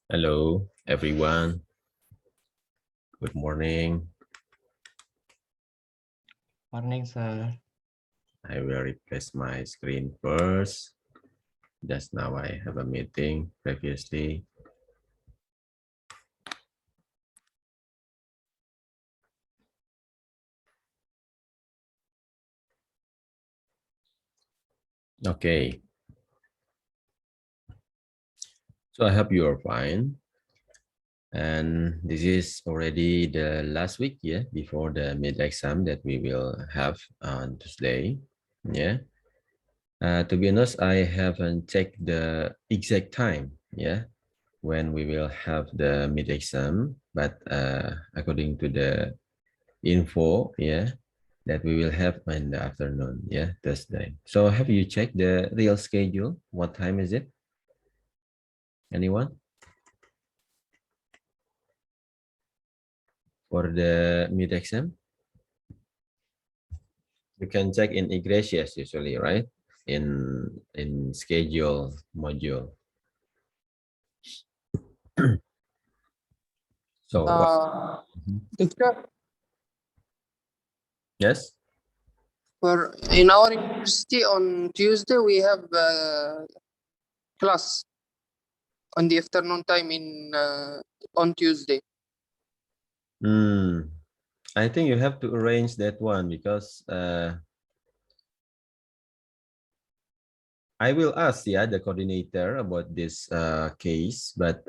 Hello, everyone. Good morning. Morning, sir. I will replace my screen first. Just now I have a meeting previously. Okay. So I hope you are fine. And this is already the last week, yeah, before the mid-exam that we will have on Tuesday. Yeah. To be honest, I haven't checked the exact time, yeah, when we will have the mid-exam. But according to the info, yeah, that we will have in the afternoon, yeah, Thursday. So have you checked the real schedule? What time is it? Anyone? For the mid-exam? You can check in Iglesias usually, right? In schedule module. So what? Teacher, Yes? for in our university on Tuesday we have class on the afternoon time on Tuesday. I think you have to arrange that one because I will ask, yeah, the coordinator about this case, but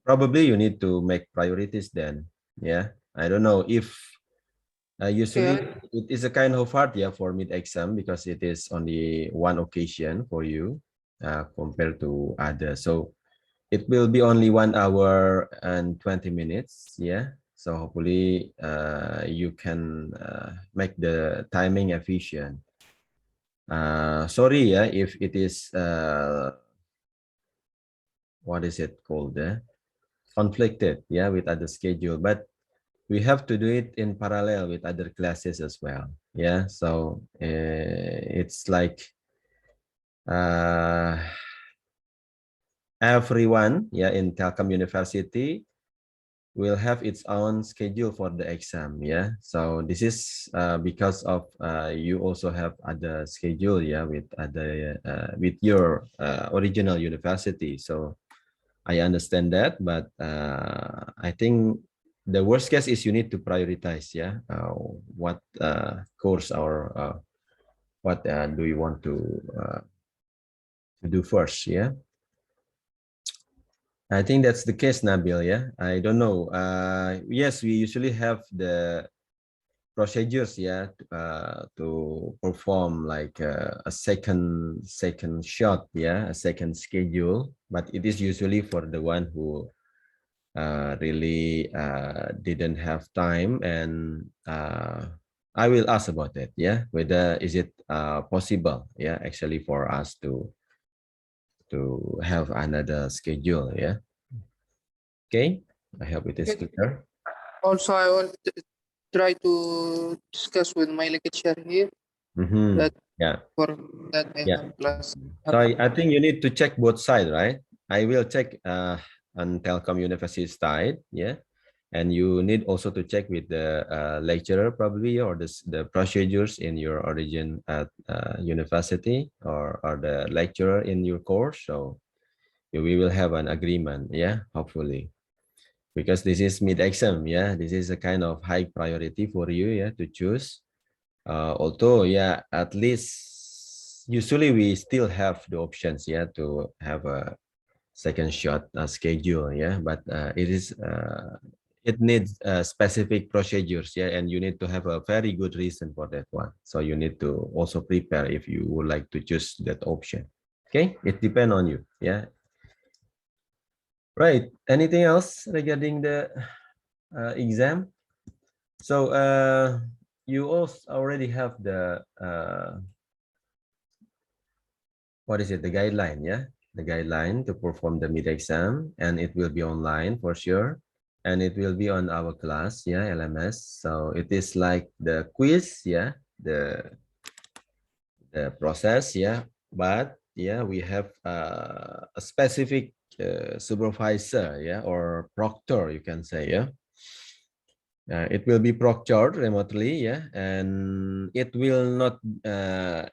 probably you need to make priorities then. Yeah, I don't know if usually it is a kind of hard, yeah, for mid-exam because it is only one occasion for you compared to others. So it will be only 1 hour and 20 minutes. Yeah. So hopefully you can make the timing efficient. Sorry, yeah, if it is what is it called? Conflicted, yeah, with other schedule, but we have to do it in parallel with other classes as well. Yeah, so it's like uh, everyone, yeah, in Telkom University will have its own schedule for the exam. Yeah, so this is because of you also have other schedule, yeah, with other with your original university. So I understand that, but I think the worst case is you need to prioritize, yeah, what course or what do you want to do first, yeah. I think that's the case, Nabil, yeah. I don't know. Yes, we usually have the procedures, yeah, to perform like a second shot, yeah, a second schedule, but it is usually for the one who really didn't have time, and I will ask about it, yeah, whether is it possible, yeah, actually for us to have another schedule, yeah. Okay, I hope it is clear. Also, I want to try to discuss with my lecturer here that Yeah, for that I yeah. have class. So I think you need to check both sides, right? I will check on Telkom University side, yeah, and you need also to check with the lecturer probably, or the procedures in your origin at university, or the lecturer in your course. So we will have an agreement, yeah, hopefully, because this is mid-exam, yeah, this is a kind of high priority for you, yeah, to choose. Although, yeah, at least usually we still have the options, yeah, to have a second shot schedule, yeah, but it needs specific procedures, yeah, and you need to have a very good reason for that one. So you need to also prepare if you would like to choose that option. Okay, it depends on you, yeah. Right. Anything else regarding the exam? So you also already have the what is it, the guideline, yeah, the guideline to perform the mid exam, and it will be online for sure, and it will be on our class, yeah, LMS. So it is like the quiz, yeah, the process, yeah, but yeah, we have a specific supervisor, yeah, or proctor, you can say, yeah. It will be procured remotely, yeah, and it will not,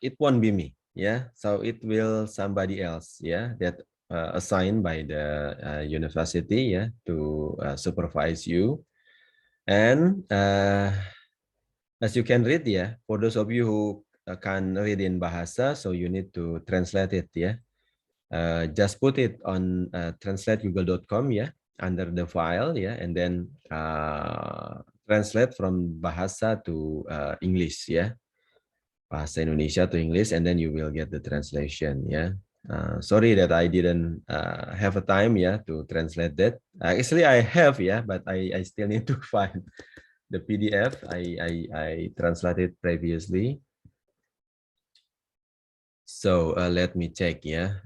it won't be me, yeah. So it will somebody else, yeah, that assigned by the university, yeah, to supervise you. And as you can read, yeah, for those of you who can read in Bahasa, so you need to translate it, yeah. Just put it on translategoogle.com, yeah, under the file, yeah, and then translate from Bahasa to English, yeah, Bahasa Indonesia to English, and then you will get the translation, yeah. Sorry that I didn't have a time, yeah, to translate that. Actually, I have, yeah, but I still need to find the PDF I translated previously. So let me check, yeah.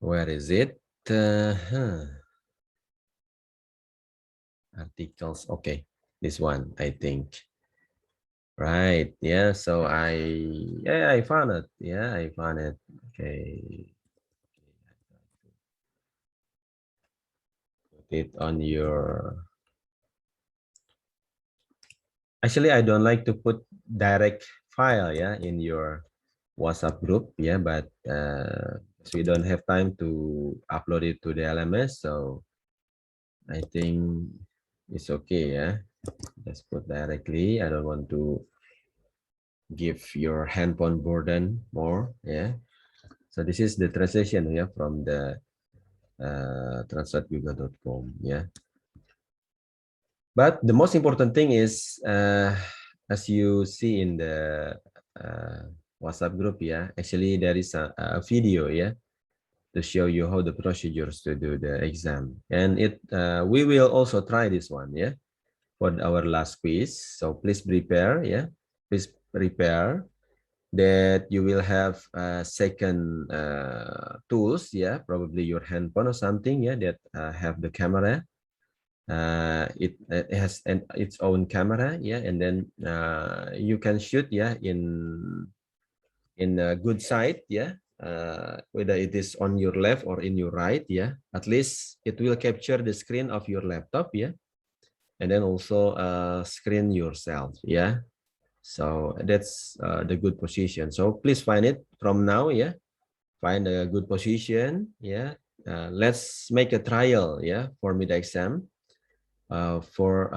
Where is it? Articles. Okay, this one, I think. Right. Yeah. So I found it. Yeah, I found it. Okay. Put it on your. Actually, I don't like to put direct file, yeah, in your WhatsApp group. Yeah, but we don't have time to upload it to the LMS, so I think it's okay. Yeah, just put directly. I don't want to give your handphone burden more. Yeah. So this is the translation, yeah, from the translategoogle.com. Yeah. But the most important thing is, as you see in the uh, WhatsApp group, yeah, actually there is a video, yeah, to show you how the procedures to do the exam. And we will also try this one, yeah, for our last quiz. So please prepare, yeah, please prepare that you will have second tools, yeah, probably your handphone or something, yeah, that have the camera. It has its own camera, yeah, and then you can shoot, yeah, in a good side, yeah, whether it is on your left or in your right, yeah, at least it will capture the screen of your laptop, yeah, and then also screen yourself, yeah. So that's the good position. So please find it from now, yeah. Find a good position, yeah. Let's make a trial, yeah, for mid exam, for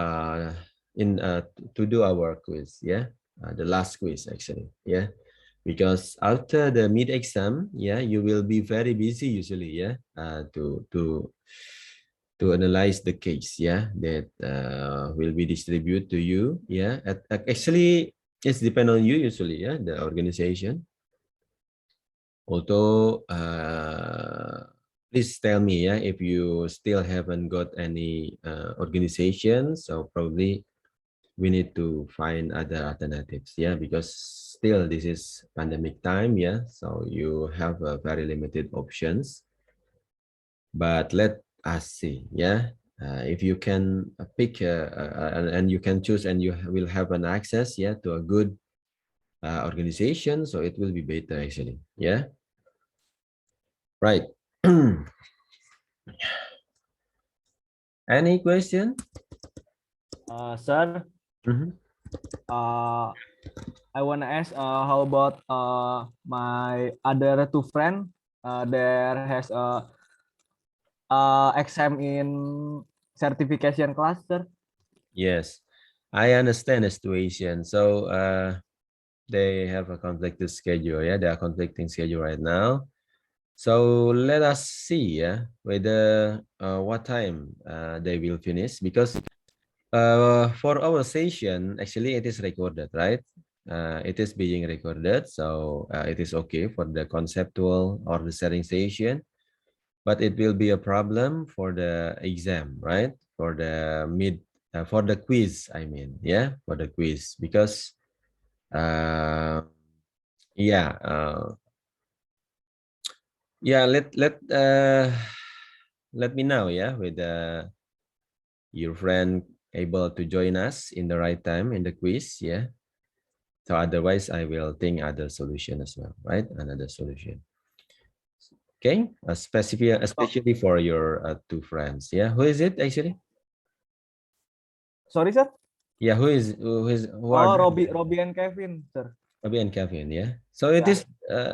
in to do our quiz, yeah. The last quiz actually, yeah. Because after the mid exam, yeah, you will be very busy usually, yeah, to analyze the case, yeah, that will be distributed to you, yeah. Actually, it's depend on you usually, yeah, the organization. Although, please tell me, yeah, if you still haven't got any organization, so probably we need to find other alternatives, yeah, because still this is pandemic time, yeah, so you have very limited options. But let us see, yeah, if you can pick and you can choose and you will have an access, yeah, to a good organization, so it will be better actually, yeah, right. Any question? Sir, Mhm. uh, I wanna ask, how about my other two friend? There has a exam in certification cluster. Yes, I understand the situation. So they have a conflicted schedule. Yeah, they are conflicting schedule right now. So let us see, yeah, whether what time they will finish, because for our session, actually it is recorded, right? It is being recorded, so it is okay for the conceptual or the sharing session, but it will be a problem for the exam, right? For the for the quiz, I mean, yeah, for the quiz, because uh, yeah, yeah, let me know, yeah, with your friend able to join us in the right time in the quiz. Yeah. So otherwise, I will think other solution as well, right? Another solution. Okay, especially for your two friends. Yeah, who is it actually? Sorry, sir. Yeah, who are Oh, they? Robbie and Kevin, sir. Robbie and Kevin. Yeah. So it Yeah. is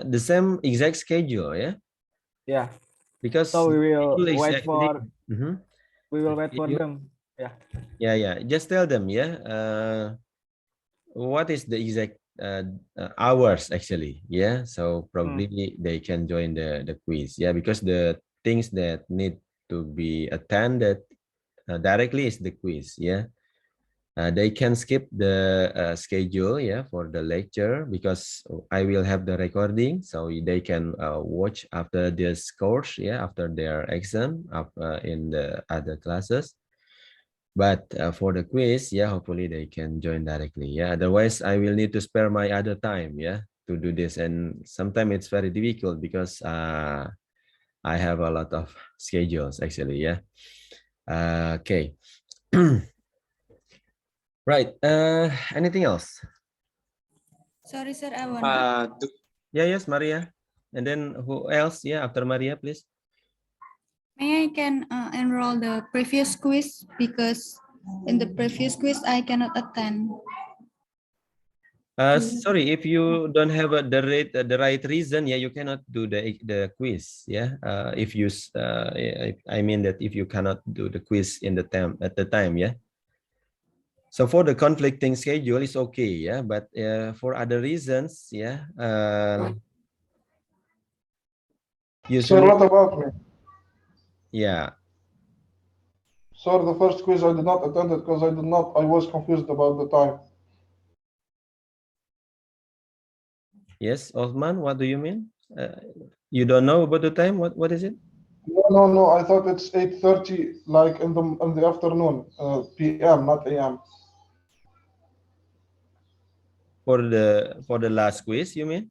the same exact schedule. Yeah, Yeah. because So the we will schedule is wait actually. for Mhm. we The will wait for schedule. them. Yeah. Yeah, yeah. Just tell them. Yeah. What is the exact hours actually? Yeah. So Hmm. probably they can join the quiz. Yeah, because the things that need to be attended directly is the quiz. Yeah. They can skip the schedule, yeah, for the lecture because I will have the recording, so they can watch after this course, yeah, after their exam up in the other classes. But for the quiz, yeah, hopefully they can join directly. Yeah, otherwise I will need to spare my other time, yeah, to do this, and sometimes it's very difficult because I have a lot of schedules actually. Yeah. Okay. Right. Anything else? Sorry, sir, I want. Yeah, yes, Maria. And then who else? Yeah, after Maria, please. May I can enroll the previous quiz because in the previous quiz I cannot attend. Sorry, if you don't have the right reason, yeah, you cannot do the quiz. Yeah, if you I mean that if you cannot do the quiz in the time at the time, yeah. So for the conflicting schedule is okay, yeah, but for other reasons, yeah, Sir, usually, what about me? yeah. Sir, the first quiz I did not attend it because I was confused about the time. Yes, Osman, what do you mean? You don't know about the time? What is it? No, I thought it's 8:30, like in the afternoon, PM, not AM. For the last quiz, you mean?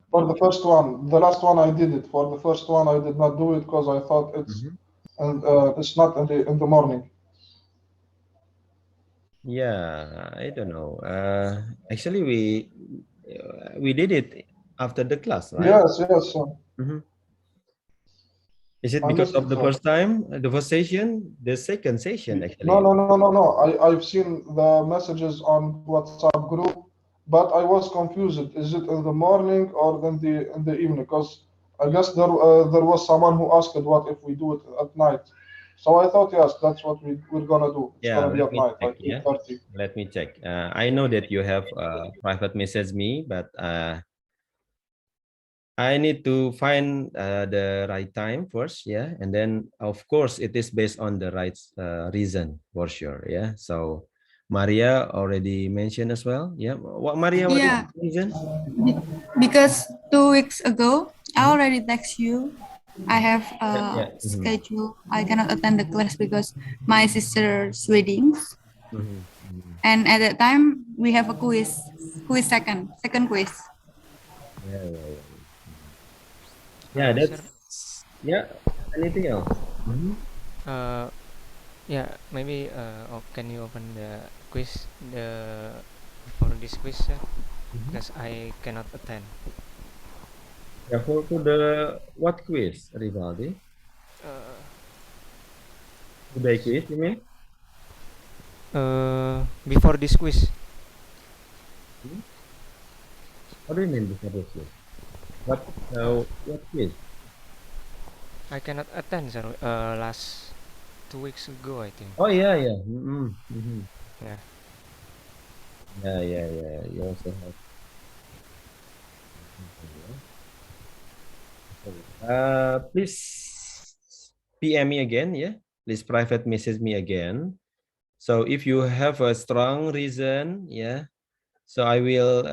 For the first one, the last one I did it. For the first one, I did not do it because I thought Mhm. it's not in the morning. Yeah, I don't know. Actually, we did it after the class, right? Yes, sir. Mhm. Is it I because missed of it, the sir. first time, the first session, the second session No, actually? no, no, no, no. I've seen the messages on WhatsApp group, but I was confused. Is it in the morning or in the evening? Because I guess there was someone who asked what if we do it at night. So I thought yes, that's what we're gonna do. It's Yeah, gonna be let at me night, check. like Yeah, 8:30. let me check. I know that you have private message me, but I need to find the right time first, yeah, and then of course it is based on the right reason for sure, yeah. So Maria already mentioned as well, yeah. What Maria? What is Yeah, the reason? because 2 weeks ago I Mhm. already text you. I have Yeah, a yeah. Mhm. schedule. I cannot attend the class because my sister's weddings, Mhm. Mhm. and at that time we have a quiz. Quiz second quiz. Yeah, yeah, yeah. Mhm. Yeah, Sir, that's yeah. Anything else? Mhm. uh, yeah, maybe can you open the quiz the for this quiz, sir? Mhm. Because I cannot attend. Yeah, for the what quiz, Rivaldi? Uh, Today quiz, you mean? Before this quiz, Hmm? What do you mean before this quiz? What quiz? I cannot attend, sir. Last 2 weeks ago, I think. Oh yeah, yeah. Mm-hmm. Mm-hmm. Yeah. Yeah, yeah, yeah. You also have. Mhm. Please PM me again. Yeah, please private message me again. So if you have a strong reason, yeah. So I will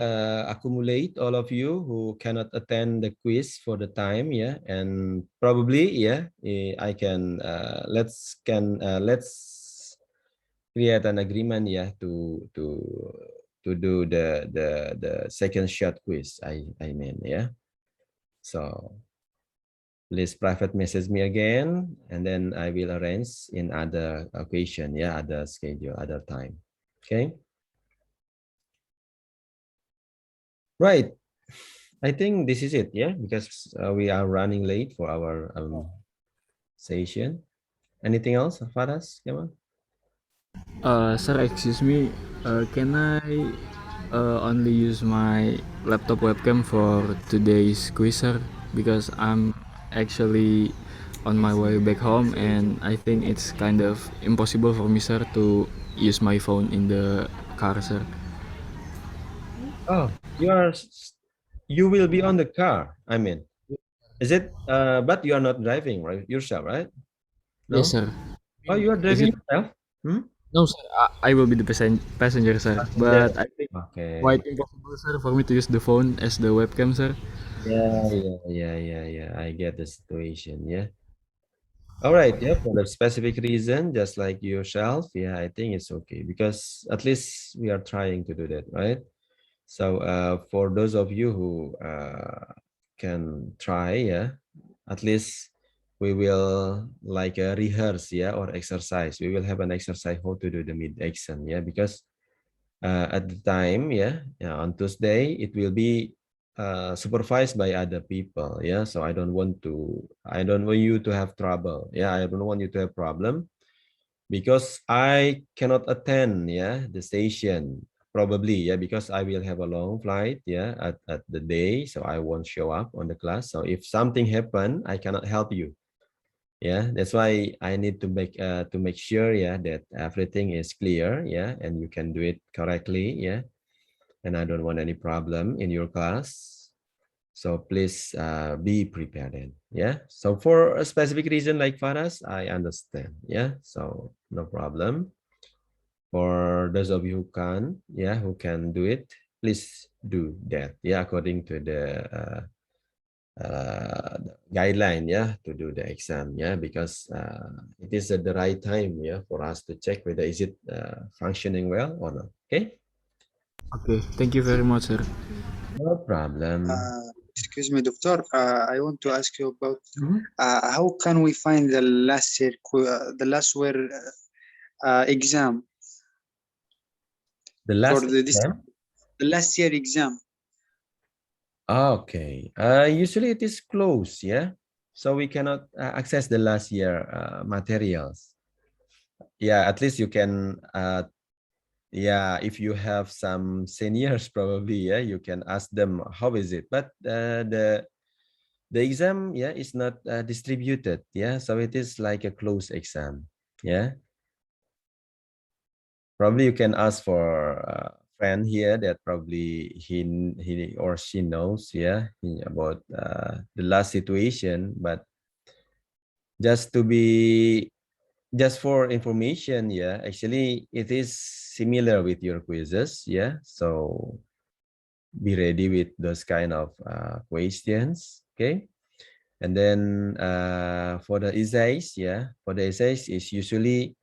accumulate all of you who cannot attend the quiz for the time, yeah, and probably, yeah, I can let's create an agreement, yeah, to do the second shot quiz. I mean, yeah. So please private message me again, and then I will arrange in other occasion, yeah, other schedule, other time. Okay. Right. I think this is it, yeah, because we are running late for our session. Anything else, Faras? Come on. Sir, excuse me. Can I only use my laptop webcam for today's quiz, sir? Because I'm actually on my way back home, and I think it's kind of impossible for me, sir, to use my phone in the car, sir. Oh, you will be on the car. I mean, is it? But you are not driving, right? Yourself, right? Yes, No. sir. Oh, you are Is driving it? yourself? Hmm? No, sir. I will be the passenger, sir. Yeah. But I think Okay. quite impossible, sir, for me to use the phone as the webcam, sir. Yeah. I get the situation. Yeah. All right. Yeah. For the specific reason, just like yourself. Yeah, I think it's okay because at least we are trying to do that, right? So for those of you who can try, yeah, at least we will like rehearse, yeah, or exercise. We will have an exercise how to do the mid exam, yeah, because at the time, yeah, on Tuesday it will be supervised by other people, yeah. So I don't want you to have trouble, yeah. I don't want you to have problem because I cannot attend, yeah, the station probably, yeah, because I will have a long flight, yeah, at the day, so I won't show up on the class. So if something happen, I cannot help you, yeah. That's why I need to make sure, yeah, that everything is clear, yeah, and you can do it correctly, yeah. And I don't want any problem in your class. So please be prepared then. Yeah. So for a specific reason like Faras, I understand. Yeah. So no problem. For those of you who can, yeah, who can do it, please do that. Yeah, according to the guideline, yeah, to do the exam. Yeah, because it is at the right time, yeah, for us to check whether is it functioning well or not. Okay. Okay, thank you very much, sir. No problem. Excuse me, doctor. I want to ask you about Mhm. how can we find the last year, the last year exam The for last the exam. last year exam? Okay. Usually it is closed, yeah. So we cannot access the last year materials. Yeah, at least you can. Yeah, if you have some seniors, probably, yeah, you can ask them how is it. But the exam, yeah, is not distributed. Yeah, so it is like a closed exam. Yeah. Probably you can ask for a friend here that probably he or she knows, yeah, about the last situation. But just to be just for information, yeah, actually it is similar with your quizzes, yeah. So be ready with those kind of questions, okay. And then for the essays, yeah, for the essays is usually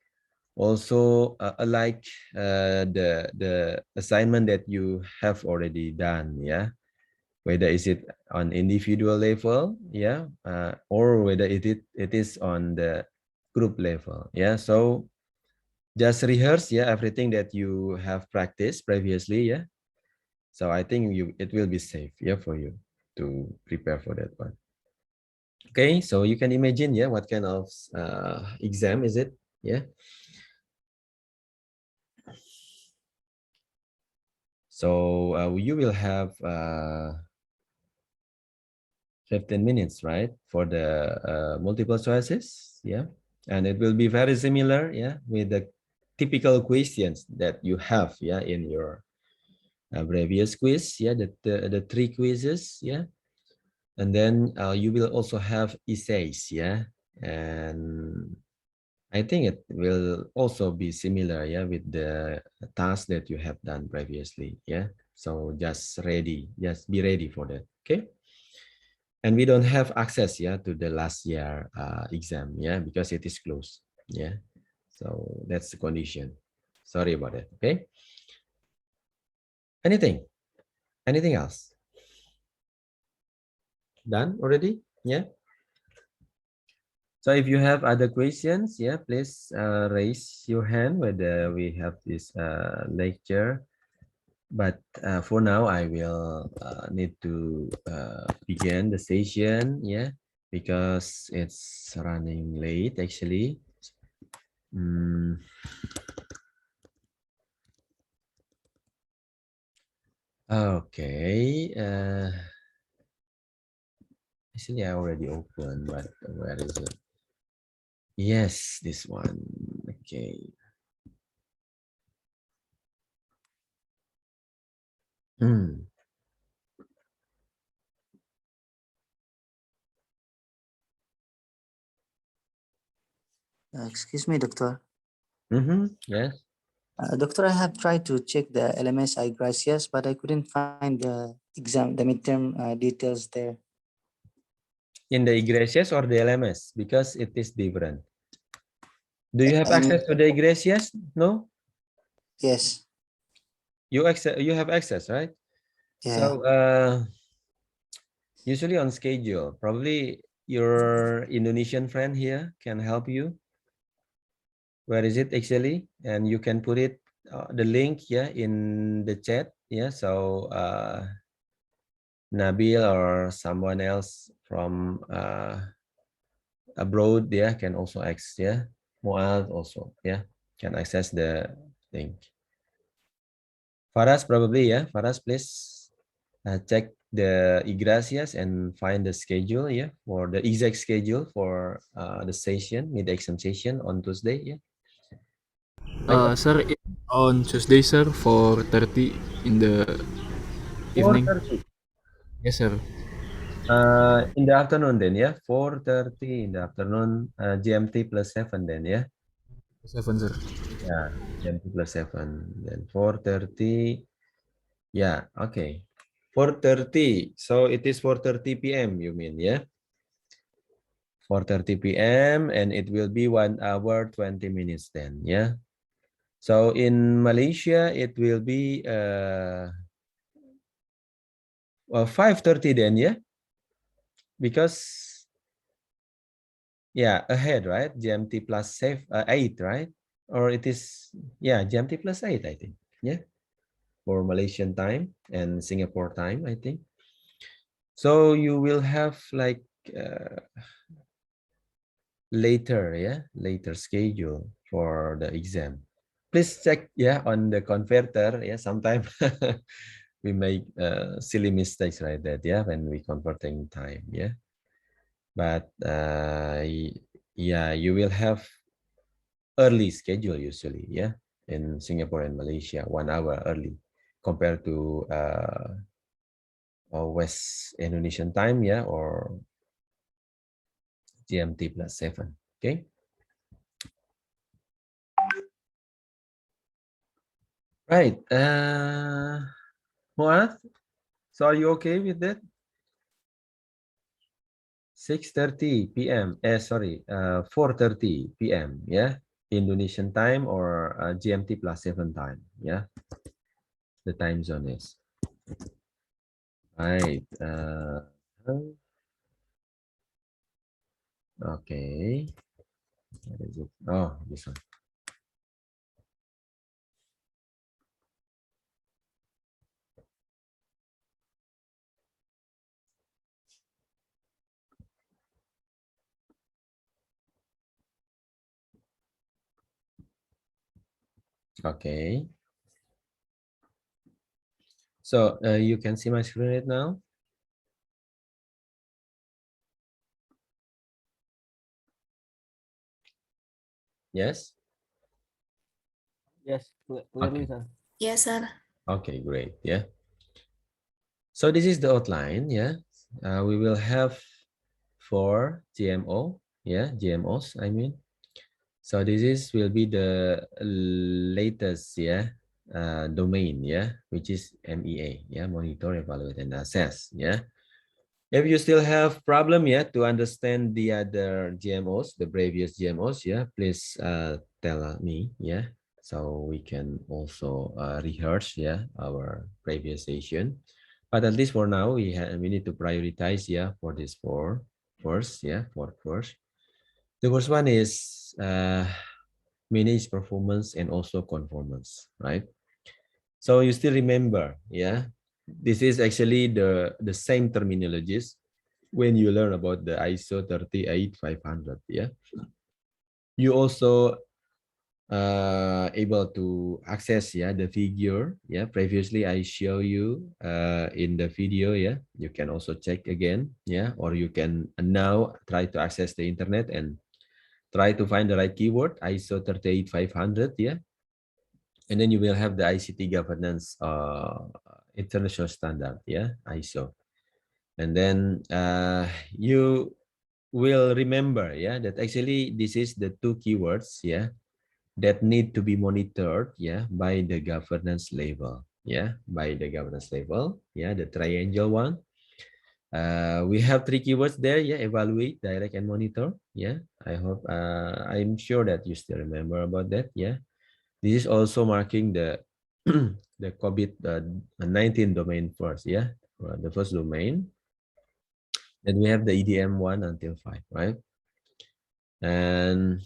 also like the assignment that you have already done, yeah, whether is it on individual level, yeah, or whether it is on the group level, yeah. So just rehearse, yeah, everything that you have practiced previously, yeah. So I think it will be safe, yeah, for you to prepare for that one. Okay, so you can imagine, yeah, what kind of exam is it, yeah. So you will have 15 minutes, right, for the multiple choices, yeah, and it will be very similar, yeah, with the typical questions that you have, yeah, in your previous quiz, yeah, the three quizzes, yeah, and then you will also have essays, yeah, and I think it will also be similar, yeah, with the task that you have done previously, yeah. So just be ready for that, okay. And we don't have access, yeah, to the last year exam, yeah, because it is closed, yeah. So that's the condition. Sorry about it. Okay. Anything else? Done already? Yeah. So if you have other questions, yeah, please raise your hand whether we have this lecture. But for now, I will need to begin the session, yeah, because it's running late actually. Okay. Actually, I already opened, but where is it? Yes, this one. Okay. Excuse me, doctor. Yes. Doctor, I have tried to check the LMS iGracias, but I couldn't find the exam, the midterm details there. In the Iglesias or the LMS? Because it is different. Do you have I mean, access to the Iglesias? No? yes. You have access, right? Yeah. So usually on schedule, probably your Indonesian friend here can help you. Where is it actually? And you can put it the link, yeah, in the chat. Yeah. So Nabil or someone else from abroad, yeah, can also access, yeah. Muad also, yeah, can access the link. Faras probably, yeah. Faras, please check the Igracias and find the schedule, yeah, for the exact schedule for the session, mid-exam session on Tuesday, yeah. Sir, on Tuesday, sir, 4:30 in the evening. 4:30. Yes, sir. In the afternoon then, yeah. 4:30 in the afternoon, GMT plus 7 then, yeah. 7, sir. Yeah, GMT plus 7. Then 4:30. Yeah, okay. 4:30. So it is 4:30 p.m. you mean, yeah? 4:30 p.m. and it will be 1 hour 20 minutes then, yeah? So in Malaysia, it will be 5:30 then, yeah? Because, yeah, ahead, right? GMT plus 8, right? Or it is, yeah, GMT plus 8, I think, yeah? For Malaysian time and Singapore time, I think. So you will have like later, yeah, later schedule for the exam. Please check, yeah, on the converter, yeah. Sometimes we make silly mistakes like that, yeah, when we converting time, yeah. But yeah, you will have early schedule usually, yeah, in Singapore and Malaysia, 1 hour early compared to West Indonesian time, yeah, or GMT plus 7, okay. Right. Muad, so are you okay with that? 6:30 p.m. Sorry, 4:30 p.m. Yeah, Indonesian time or GMT plus 7 time. Yeah, the time zone is right. Okay. What is it? Oh, this one. Okay. So you can see my screen right now. Yes. Yes, clearly, Okay. sir. Yes, sir. Okay, great. Yeah. So this is the outline. Yeah. We will have 4 GMO. Yeah, GMOs. I mean. So this is will be the latest, yeah, domain, yeah, which is MEA, yeah, monitor, evaluate, and assess, yeah. If you still have problem, yeah, to understand the other GMOs, the previous GMOs, yeah, please tell me, yeah, so we can also rehearse, yeah, our previous session. But at least for now, we need to prioritize, yeah, for this 4 first, yeah, for first. The first one is manage performance and also conformance, right? So you still remember, yeah? This is actually the same terminologies when you learn about the ISO 38500, yeah? You also able to access, yeah, the figure, yeah? Previously I show you in the video, yeah? You can also check again, yeah? Or you can now try to access the internet and try to find the right keyword, ISO 38500, yeah? And then you will have the ICT governance international standard, yeah, ISO. And then you will remember, yeah, that actually this is the two keywords, yeah, that need to be monitored, yeah, by the governance level, yeah, by the governance level, yeah, the triangle one. We have three keywords there, yeah, evaluate, direct, and monitor, yeah. I hope, I'm sure that you still remember about that, yeah. This is also marking the the COBIT 19 domain first, yeah, the first domain. Then we have the EDM 1 until 5, right? And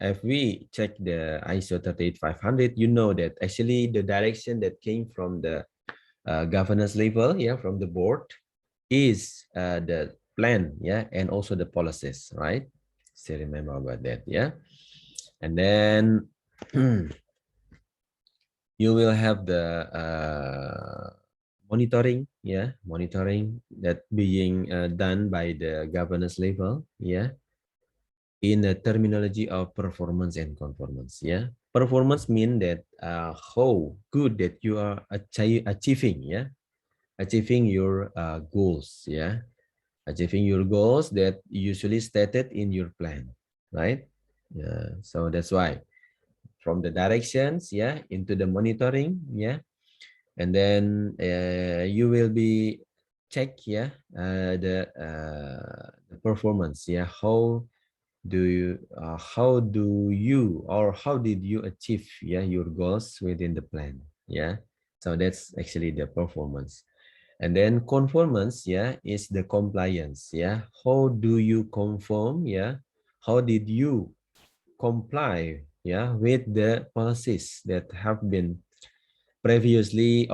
if we check the ISO 38500, you know that actually the direction that came from the governance level, yeah, from the board, is the plan, yeah, and also the policies, right? Still remember about that, yeah. And then you will have the monitoring, yeah, monitoring that being done by the governance level, yeah, in the terminology of performance and conformance, yeah. Performance mean that how good that you are achieving, yeah, achieving your goals, yeah, achieving your goals that usually stated in your plan, right? Yeah, so that's why from the directions, yeah, into the monitoring, yeah, and then you will be check, yeah, the performance, yeah, how do you or how did you achieve, yeah, your goals within the plan, yeah. So that's actually the performance. And then conformance, yeah, is the compliance, yeah, how do you conform, yeah, how did you comply, yeah, with the policies that have been previously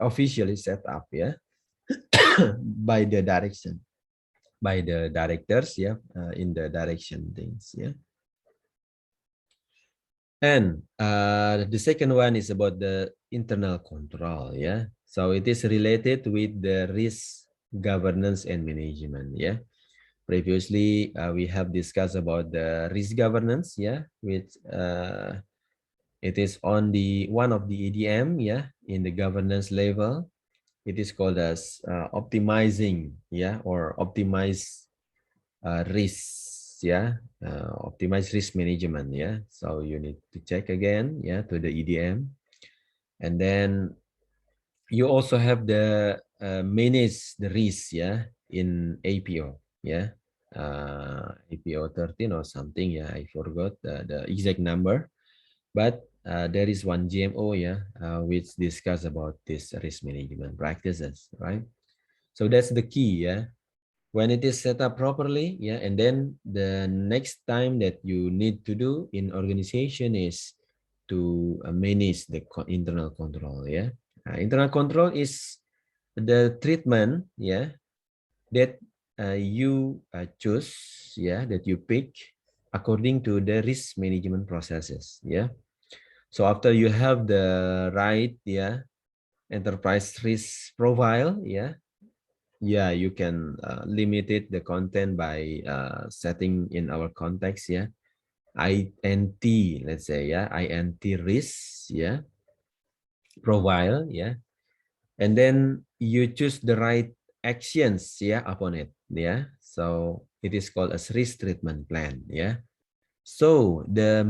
officially set up, yeah, by the direction, by the directors, yeah, in the direction things, yeah. And the second one is about the internal control, yeah. So it is related with the risk governance and management, yeah. Previously, we have discussed about the risk governance, yeah, which it is on the one of the EDM, yeah, in the governance level. It is called as optimizing, yeah, or optimize risks, yeah, optimize risk management, yeah. So you need to check again, yeah, to the EDM. And then you also have the manage the risk, yeah, in APO, yeah, APO 13 or something, yeah, I forgot the exact number, but there is one GMO, yeah, which discuss about this risk management practices, right? So that's the key, yeah. When it is set up properly, yeah, and then the next time that you need to do in organization is to manage the internal control, yeah. Internal control is the treatment, yeah, that you choose, yeah, that you pick according to the risk management processes, yeah. So after you have the right, yeah, enterprise risk profile, yeah, yeah, you can limit it the content by setting in our context, yeah, INT, let's say, yeah, INT risk, yeah, profile, yeah, and then you choose the right actions, yeah, upon it, yeah. So it is called as risk treatment plan, yeah. So the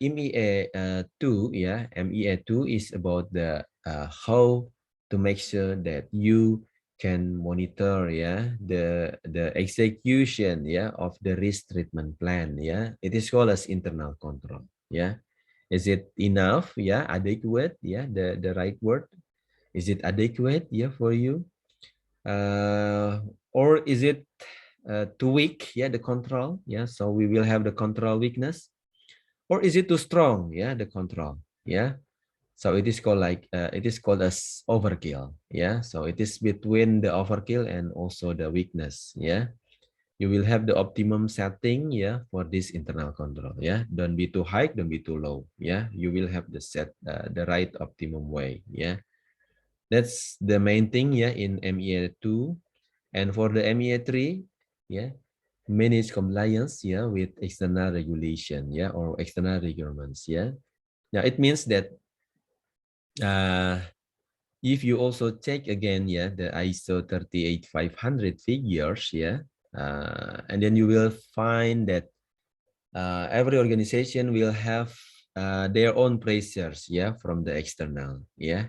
MEA 2, yeah, MEA 2 is about the how to make sure that you can monitor, yeah, the execution, yeah, of the risk treatment plan, yeah. It is called as internal control, yeah. Is it enough, yeah, adequate, yeah, the right word? Is it adequate, yeah, for you? Or is it too weak, yeah, the control, yeah, so we will have the control weakness. Or is it too strong, yeah, the control, yeah. So it is called like it is called as overkill, yeah. So it is between the overkill and also the weakness, yeah. You will have the optimum setting, yeah, for this internal control, yeah. Don't be too high, don't be too low, yeah. You will have the the right optimum way, yeah. That's the main thing, yeah, in MEA 2. And for the MEA 3, yeah, manage compliance, yeah, with external regulation, yeah, or external requirements, yeah. Now it means that if you also check again, yeah, the ISO 38500 figures, yeah, and then you will find that every organization will have their own pressures, yeah, from the external, yeah.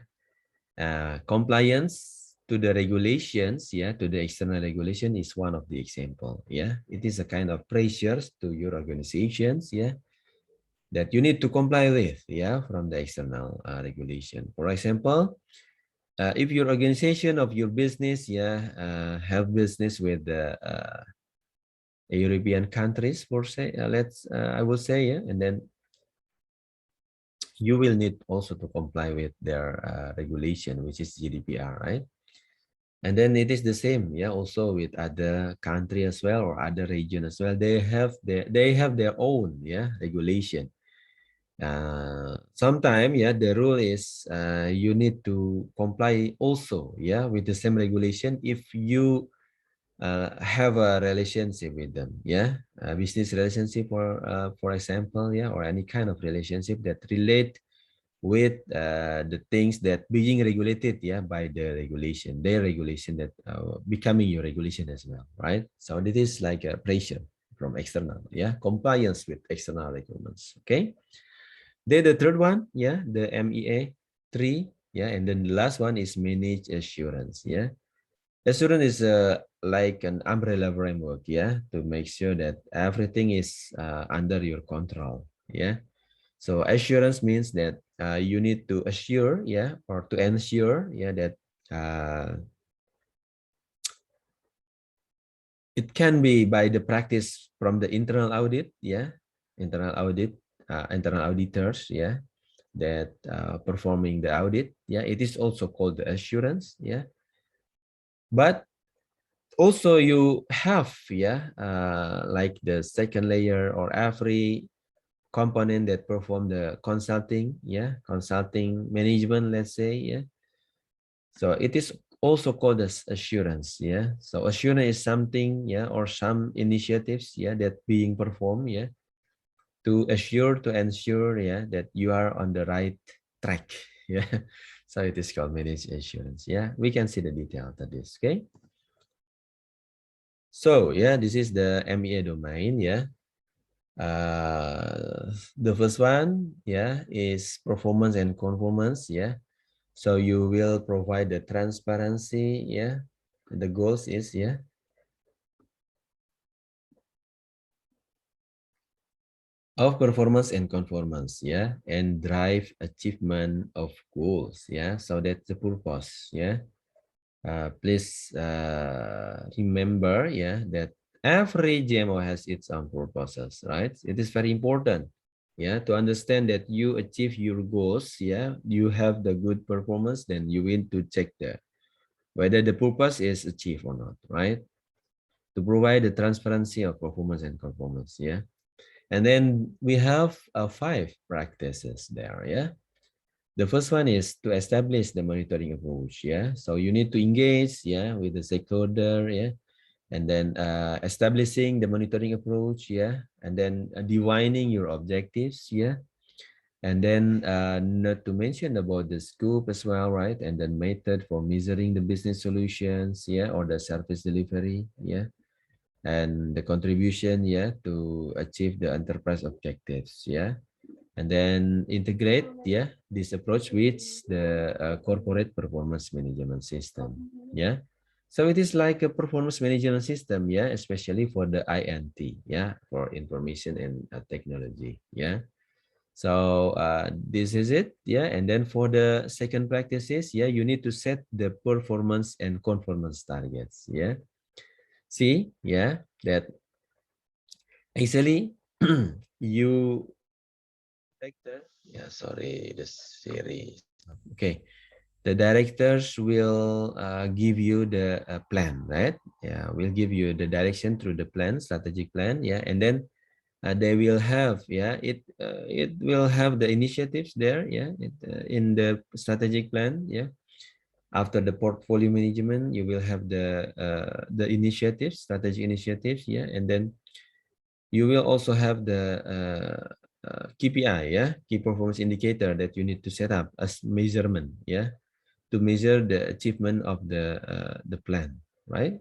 Compliance to the regulations, yeah, to the external regulation is one of the example, yeah. It is a kind of pressures to your organizations, yeah, that you need to comply with, yeah, from the external regulation. For example, if your organization of your business, yeah, have business with the European countries, for say, I will say, yeah, and then you will need also to comply with their regulation, which is GDPR, right? And then it is the same, yeah, also with other country as well or other region as well. They have their own, yeah, regulation. Sometimes, yeah, the rule is you need to comply also, yeah, with the same regulation if you have a relationship with them, yeah, a business relationship, or for example, yeah, or any kind of relationship that relate with the things that being regulated, yeah, by the regulation, their regulation that becoming your regulation as well, right? So this is like a pressure from external, yeah, compliance with external requirements. Okay. Then the third one, yeah, the MEA 3, yeah, and then the last one is manage assurance, yeah. Assurance is like an umbrella framework, yeah, to make sure that everything is under your control, yeah. So assurance means that you need to assure, yeah, or to ensure, yeah, that it can be by the practice from the internal audit, yeah, internal audit, internal auditors, yeah, that performing the audit, yeah. It is also called the assurance, yeah. But also you have, yeah, like the second layer or every component that perform the consulting, yeah, consulting management, let's say, yeah. So it is also called as assurance, yeah. So assurance is something, yeah, or some initiatives, yeah, that being performed, yeah, to assure, to ensure, yeah, that you are on the right track, yeah. So it is called managed assurance, yeah. We can see the detail of this, okay. So yeah, this is the MEA domain, yeah. The first one, yeah, is performance and conformance, yeah. So you will provide the transparency, yeah. The goals is, yeah, of performance and conformance, yeah, and drive achievement of goals, yeah. So that's the purpose, yeah. Please remember, yeah, that every GMO has its own purposes, right? It is very important, yeah, to understand that you achieve your goals, yeah, you have the good performance, then you need to check whether the purpose is achieved or not, right? To provide the transparency of performance and conformance, yeah. And then we have 5 practices there, yeah. The first one is to establish the monitoring approach, yeah. So you need to engage, yeah, with the stakeholder, yeah, and then establishing the monitoring approach, yeah, and then defining your objectives, yeah, and then not to mention about the scope as well, right, and then method for measuring the business solutions, yeah, or the service delivery, yeah, and the contribution, yeah, to achieve the enterprise objectives, yeah, and then integrate, yeah, this approach with the corporate performance management system, yeah. So it is like a performance management system, yeah, especially for the INT, yeah, for information and technology, yeah. So this is it, yeah. And then for the second practices, yeah, you need to set the performance and conformance targets, yeah. see, yeah, that actually you director, yeah, sorry, the series. Okay, the directors will give you the plan, right? Yeah, will give you the direction through the plan, strategic plan, yeah, and then they will have, yeah, it will have the initiatives there, yeah, in the strategic plan, yeah. After the portfolio management, you will have the initiatives, strategic initiatives, yeah, and then you will also have the KPI, yeah, key performance indicator that you need to set up as measurement, yeah, to measure the achievement of the plan, right?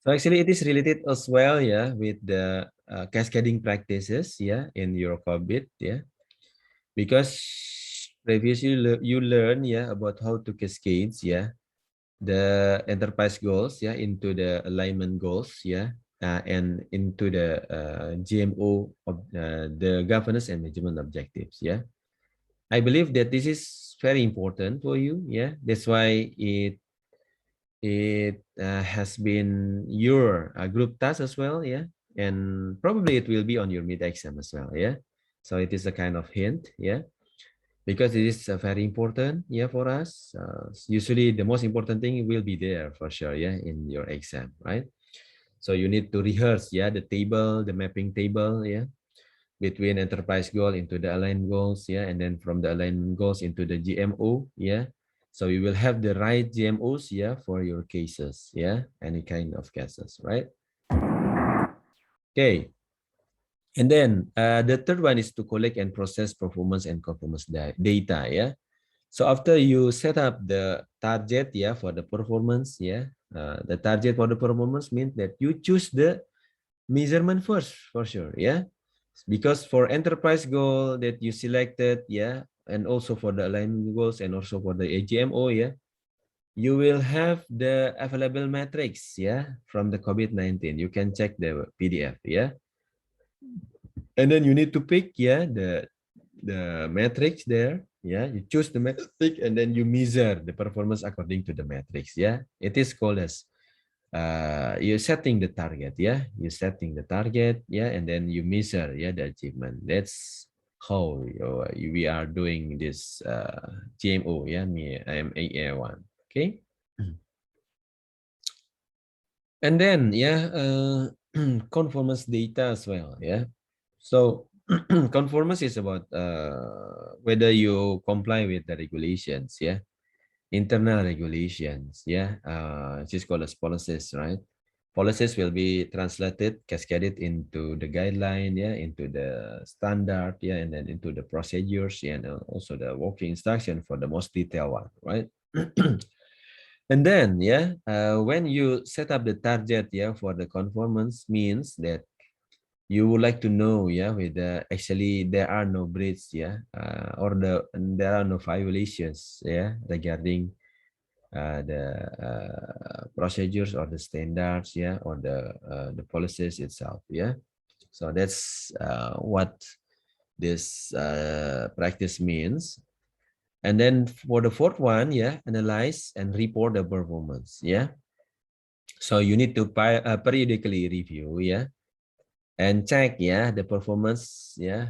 So actually, it is related as well, yeah, with the cascading practices, yeah, in your COBIT, yeah, because previously you learn, yeah, about how to cascade, yeah, the enterprise goals, yeah, into the alignment goals, yeah, and into the GMO of the governance and management objectives, yeah. I believe that this is very important for you, yeah. That's why it has been your group task as well, yeah, and probably it will be on your mid exam as well, yeah. So it is a kind of hint, yeah, because it is very important, yeah, for us. Usually the most important thing will be there for sure, yeah, in your exam, right? So you need to rehearse, yeah, the table, the mapping table, yeah, between enterprise goal into the aligned goals, yeah, and then from the alignment goals into the GMO, yeah. So you will have the right GMOs, yeah, for your cases, yeah, any kind of cases, right? Okay. And then the third one is to collect and process performance and conformance data, yeah. So after you set up the target, yeah, for the performance, yeah, the target for the performance means that you choose the measurement first for sure, yeah, because for enterprise goal that you selected, yeah, and also for the alignment goals and also for the AGMO, yeah, you will have the available metrics, yeah, from the COVID-19. You can check the PDF, yeah, and then you need to pick, yeah, the metrics there, yeah, you choose the metric and then you measure the performance according to the metrics, yeah. It is called as you're setting the target, yeah, you're setting the target, yeah, and then you measure, yeah, the achievement. That's how we are doing this GMO, yeah, MEA one, okay. And then, yeah, conformance data as well, yeah. So conformance is about whether you comply with the regulations, yeah, internal regulations, yeah, it's just called as policies, right? Policies will be translated, cascaded into the guideline, yeah, into the standard, yeah, and then into the procedures, yeah, and also the working instruction for the most detailed one, right? And then, yeah, when you set up the target, yeah, for the conformance means that you would like to know, yeah, whether actually there are no breach, yeah, or there are no violations, yeah, regarding the procedures or the standards, yeah, or the policies itself, yeah. So that's what this practice means. And then for the fourth one, yeah, analyze and report the performance, yeah. So you need to periodically review, yeah, and check, yeah, the performance, yeah,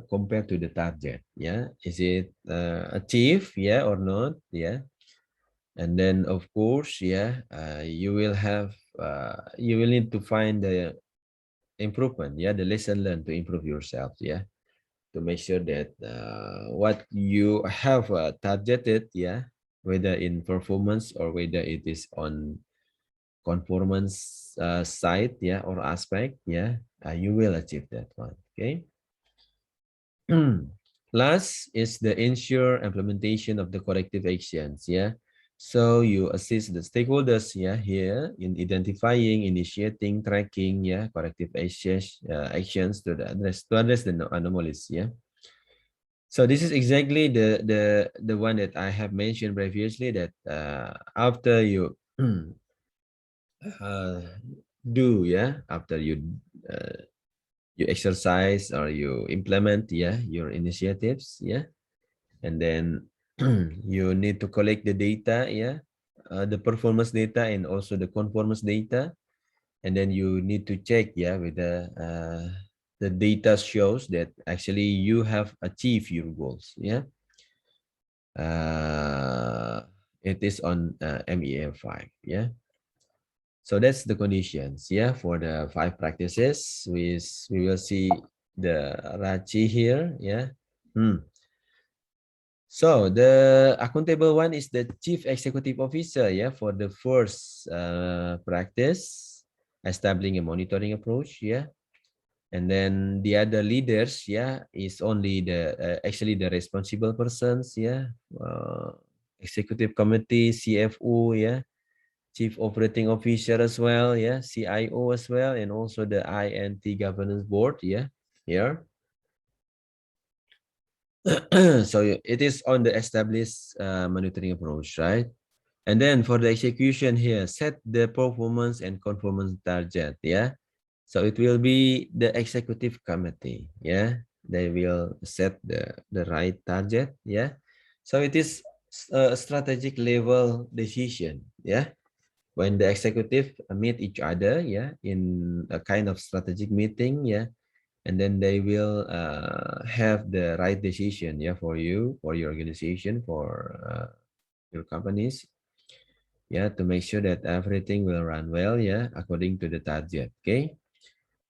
compared to the target, yeah. Is it achieved, yeah, or not, yeah. And then of course, yeah, you will need to find the improvement, yeah, the lesson learned to improve yourself, yeah, to make sure that what you have targeted, yeah, whether in performance or whether it is on conformance side, yeah, or aspect, yeah, you will achieve that one, okay. Last is the ensure implementation of the corrective actions, yeah. So you assist the stakeholders, yeah, here in identifying, initiating, tracking, yeah, corrective actions to address the anomalies, yeah. So this is exactly the one that I have mentioned previously, that after you do, yeah, after you exercise or you implement, yeah, your initiatives, yeah, and then you need to collect the data, yeah, the performance data and also the conformance data, and then you need to check, yeah, with the data shows that actually you have achieved your goals, yeah. It is on MEA 5, yeah. So that's the conditions, yeah, for the 5 practices. We will see the Rachi here, yeah. So the accountable one is the chief executive officer, yeah, for the first practice, establishing a monitoring approach, yeah. And then the other leaders, yeah, is only the actually the responsible persons, yeah. Executive committee, CFO, yeah. Chief Operating Officer as well, yeah, CIO as well, and also the INT Governance Board, yeah, here. So it is on the established monitoring approach, right? And then for the execution here, set the performance and conformance target, yeah. So it will be the executive committee, yeah. They will set the right target, yeah. So it is a strategic level decision, yeah. When the executive meet each other, yeah, in a kind of strategic meeting, yeah, and then they will have the right decision, yeah, for you, for your organization, for your companies, yeah, to make sure that everything will run well, yeah, according to the target, okay.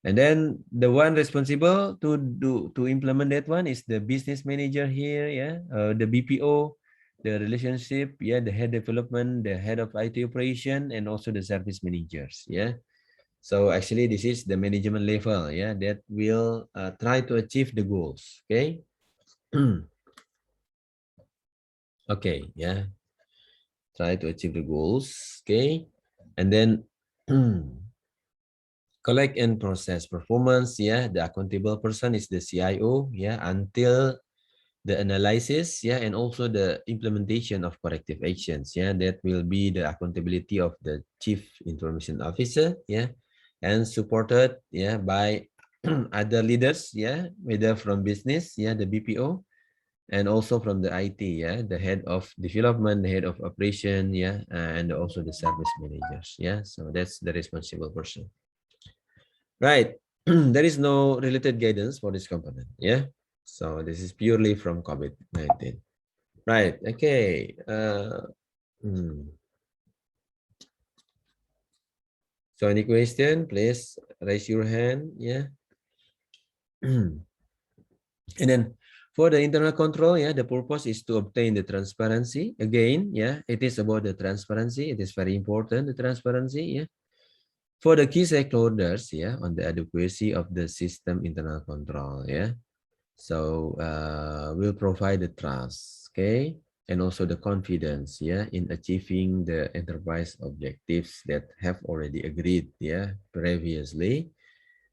And then the one responsible to implement that one is the business manager here, yeah, the BPO, the relationship, yeah, the head development, the head of IT operation, and also the service managers, yeah. So actually, this is the management level, yeah, that will try to achieve the goals, okay. Okay, yeah, try to achieve the goals, okay. And then collect and process performance, yeah, the accountable person is the CIO, yeah, until the analysis, yeah, and also the implementation of corrective actions, yeah, that will be the accountability of the chief information officer, yeah, and supported, yeah, by other leaders, yeah, whether from business, yeah, the BPO, and also from the IT, yeah, the head of development, the head of operation, yeah, and also the service managers, yeah. So that's the responsible person. Right. There is no related guidance for this component. Yeah. So this is purely from COVID-19. Right. Okay. So any question, please raise your hand. Yeah. And then for the internal control, yeah, the purpose is to obtain the transparency. Again, yeah, it is about the transparency. It is very important, the transparency, yeah. For the key stakeholders, yeah, on the adequacy of the system internal control, yeah. So we'll provide the trust, okay, and also the confidence, yeah, in achieving the enterprise objectives that have already agreed, yeah, previously,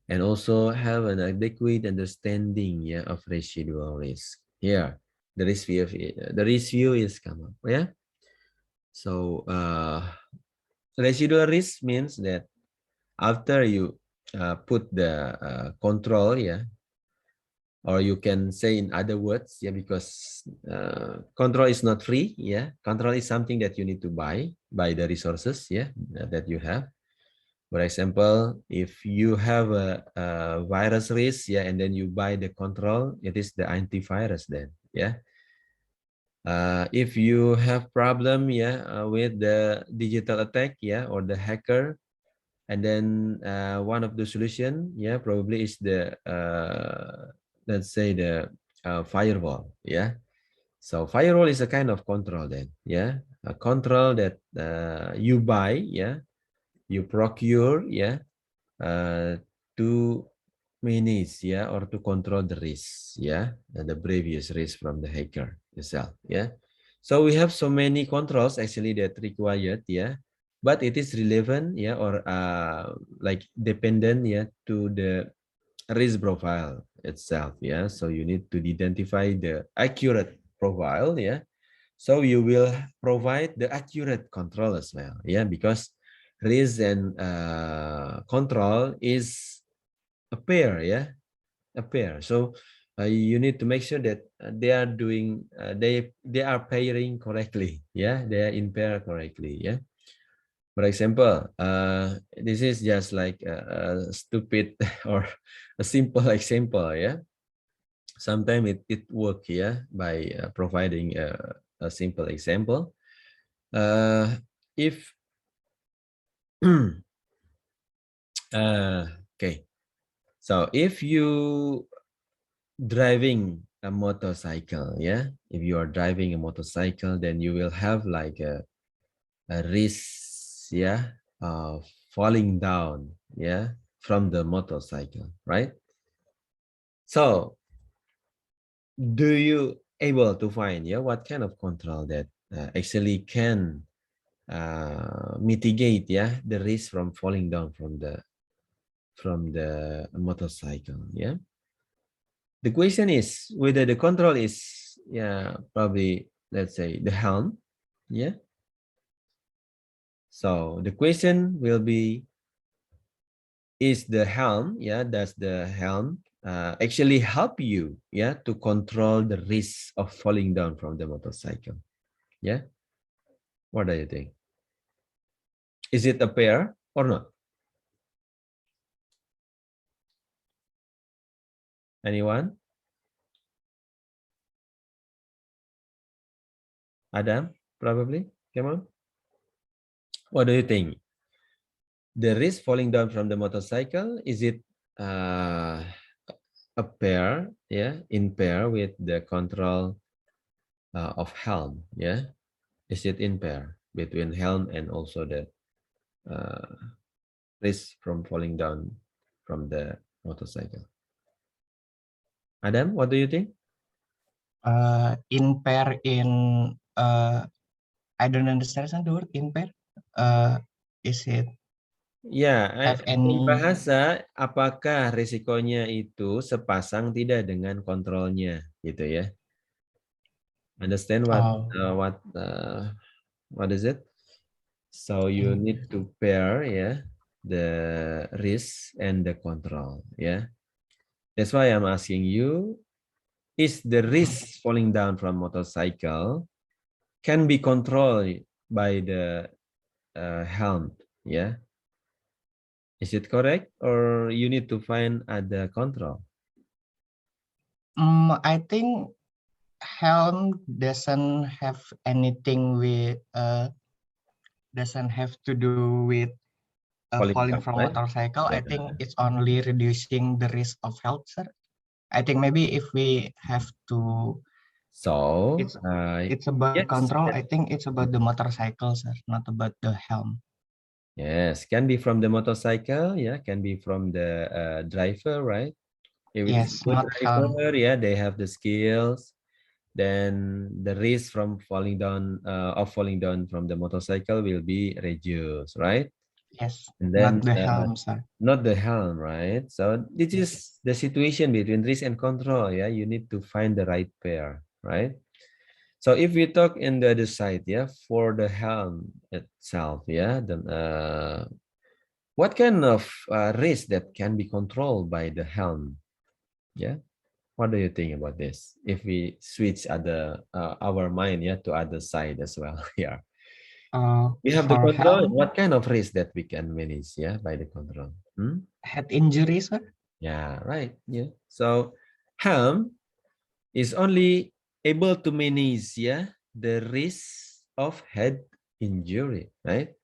and also have an adequate understanding, yeah, of residual risk. Here, the risk view is come up, yeah. So residual risk means that after you put the control, yeah, or you can say in other words, yeah, because control is not free, yeah, control is something that you need to buy the resources, yeah, that you have. For example, if you have a virus risk, yeah, and then you buy the control, it is the antivirus then, yeah. If you have problem, yeah, with the digital attack, yeah, or the hacker, and then one of the solution, yeah, probably is the let's say the firewall, yeah. So firewall is a kind of control then, yeah, a control that you buy, yeah, you procure, yeah, to manage, yeah, or to control the risk, yeah, and the previous risk from the hacker itself, yeah. So we have so many controls actually that required, yeah, but it is relevant, yeah, or like dependent, yeah, to the risk profile itself, yeah. So you need to identify the accurate profile, yeah. So you will provide the accurate control as well, yeah, because risk and control is a pair, yeah, a pair. So you need to make sure that they are doing they are pairing correctly. Yeah, they are in pair correctly. Yeah. For example, this is just like a stupid or a simple example. Yeah. Sometimes it work, yeah, by providing a simple example. If okay, so if you driving a motorcycle, yeah, if you are driving a motorcycle, then you will have like a risk, yeah, of falling down, yeah, from the motorcycle, right? So do you able to find, yeah, what kind of control that actually can mitigate, yeah, the risk from falling down from the motorcycle? Yeah, the question is whether the control is, yeah, probably, let's say, the helm. Yeah, so the question will be, is the helm, yeah, does the helm actually help you, yeah, to control the risk of falling down from the motorcycle? Yeah, what do you think? Is it a pair or not? Anyone? Adam, probably. Come on. What do you think? The risk falling down from the motorcycle, is it uh, a pair, yeah, in pair with the control of helm? Yeah, is it in pair between helm and also the uh, risk from falling down from the motorcycle? Adam, what do you think? In pair in I don't understand the word in pair. Is it Ya, have in any bahasa, apakah risikonya itu sepasang tidak dengan kontrolnya, gitu ya? Understand what is it? So you need to pair, yeah, the risk and the control, yeah. That's why I'm asking you, is the risk falling down from motorcycle can be controlled by the helm, yeah? Is it correct, or you need to find other control? I think helm doesn't have anything with doesn't have to do with falling Down, from right? motorcycle. I Yeah. think it's only reducing the risk of health, sir. I think maybe if we have to, So it's about yes, control. I think it's about the motorcycle, sir, not about the helm. yes, can be from the motorcycle, yeah, can be from the driver, right? If it is Yes, good not helm. driver, yeah, they have the skills, then the risk from falling down from the motorcycle will be reduced, right? Yes, And not then the helm, sir. not the helm, right? So this is the situation between risk and control. Yeah, you need to find the right pair, right? So if we talk in the other side, yeah, for the helm itself, yeah, then what kind of risk that can be controlled by the helm? Yeah, what do you think about this? If we switch our mind, yeah, to other side as well, yeah. We have the For control. helm, What kind of risk that we can manage, yeah, by the control? head injury, sir. Yeah, right. Yeah. So helm is only able to manage, yeah, the risk of head injury, right?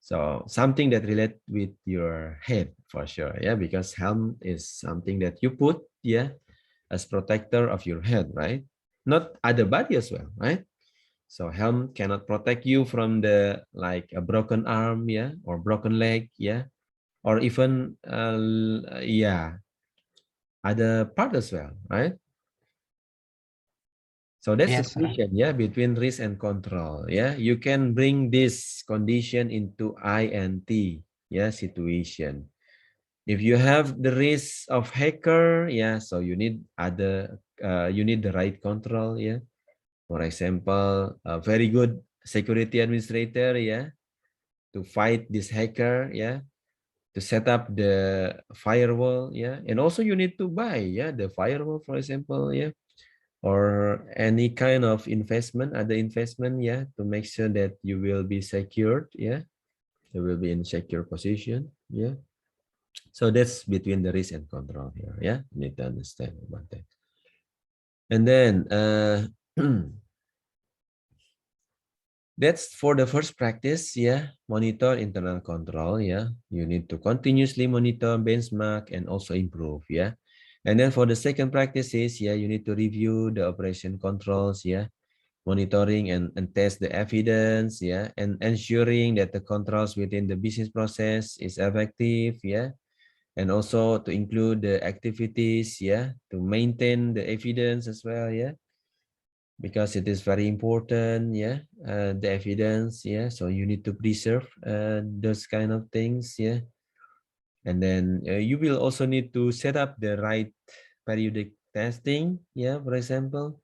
So something that relate with your head for sure, yeah, because helm is something that you put, yeah, as protector of your head, right? Not other body as well, right? So helm cannot protect you from the like a broken arm, yeah, or broken leg, yeah, or even yeah, other part as well, right? So that's the Yes, sir. condition, yeah, between risk and control. Yeah, you can bring this condition into I and T, yeah, situation. If you have the risk of hacker, yeah, so you need you need the right control, yeah. For example, a very good security administrator, yeah, to fight this hacker, yeah. to set up the firewall, yeah, and also you need to buy, yeah, the firewall, for example, yeah, or any kind of investment, other investment, yeah, to make sure that you will be secured, yeah, you will be in secure position, yeah. So that's between the risk and control here, yeah, you need to understand about that. And then that's for the first practice, yeah. Monitor internal control, yeah. You need to continuously monitor, benchmark, and also improve, yeah. And then for the second practice is, yeah, you need to review the operation controls, yeah. Monitoring and test the evidence, yeah. And ensuring that the controls within the business process is effective, yeah. And also to include the activities, yeah, to maintain the evidence as well, yeah, because it is very important, yeah, the evidence, yeah, so you need to preserve those kind of things, yeah. And then you will also need to set up the right periodic testing, yeah, for example,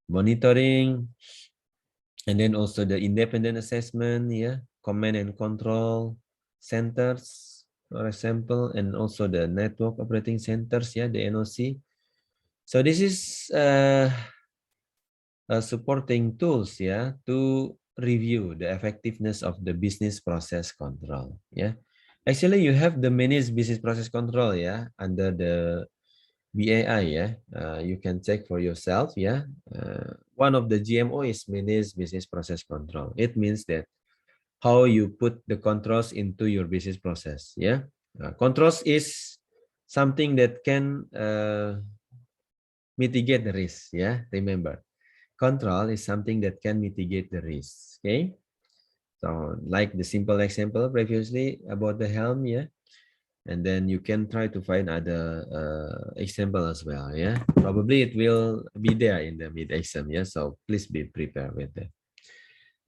monitoring, and then also the independent assessment, yeah, command and control centers, for example, and also the network operating centers, yeah, the NOC. So this is supporting tools, yeah, to review the effectiveness of the business process control, yeah. Actually, you have the managed business process control, yeah, under the BAI, yeah. You can check for yourself, yeah. One of the GMO is managed business process control. It means that how you put the controls into your business process, yeah. Controls is something that can mitigate the risk, yeah. Remember, control is something that can mitigate the risk, okay. So like the simple example previously about the helm, yeah, and then you can try to find other example as well, yeah. Probably it will be there in the mid exam, yeah, so please be prepared with that.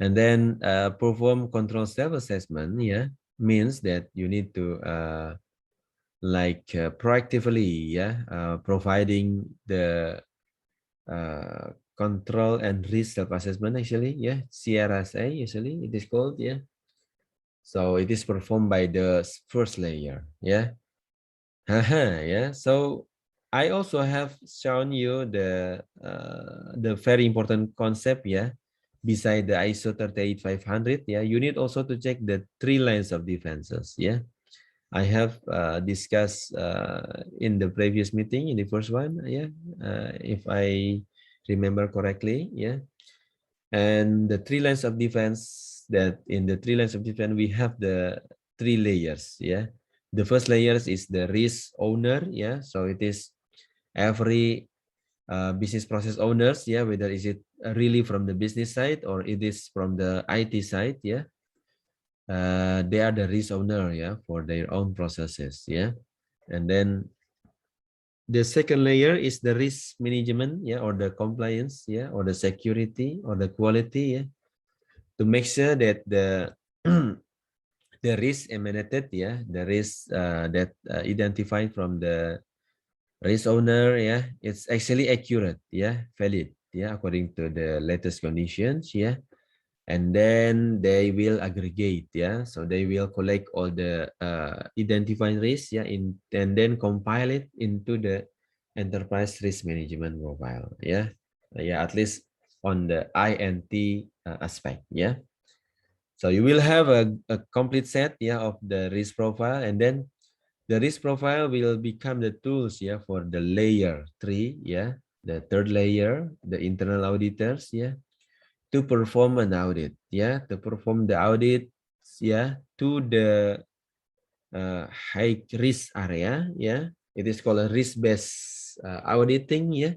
And then perform control self assessment, yeah, means that you need to proactively, yeah, providing the control and risk self-assessment, actually, yeah, CRSA usually it is called, yeah. So it is performed by the first layer, yeah. Yeah, so I also have shown you the very important concept, yeah, beside the ISO 38500, yeah. You need also to check the 3 lines of defenses, yeah. I have discussed in the previous meeting, in the first one, yeah, if I remember correctly, yeah. And the 3 lines of defense, that in the 3 lines of defense, we have the 3 layers, yeah. The first layer is the risk owner, yeah. So it is every business process owners, yeah, whether is it really from the business side or it is from the IT side, yeah. They are the risk owner, yeah, for their own processes, yeah. And then the second layer is the risk management, yeah, or the compliance, yeah, or the security or the quality, yeah, to make sure that the the risk emanated, yeah, the risk that identified from the risk owner, yeah, it's actually accurate, yeah, valid, yeah, according to the latest conditions, yeah. And then they will aggregate, yeah, so they will collect all the identified risks, yeah, and then compile it into the enterprise risk management profile, yeah. Yeah, at least on the INT aspect, yeah. So you will have a complete set, yeah, of the risk profile, and then the risk profile will become the tools, yeah, for the layer 3, yeah, the third layer, the internal auditors, yeah, to perform an audit, yeah, to perform the audit, yeah, to the high risk area, yeah. It is called a risk-based auditing, yeah,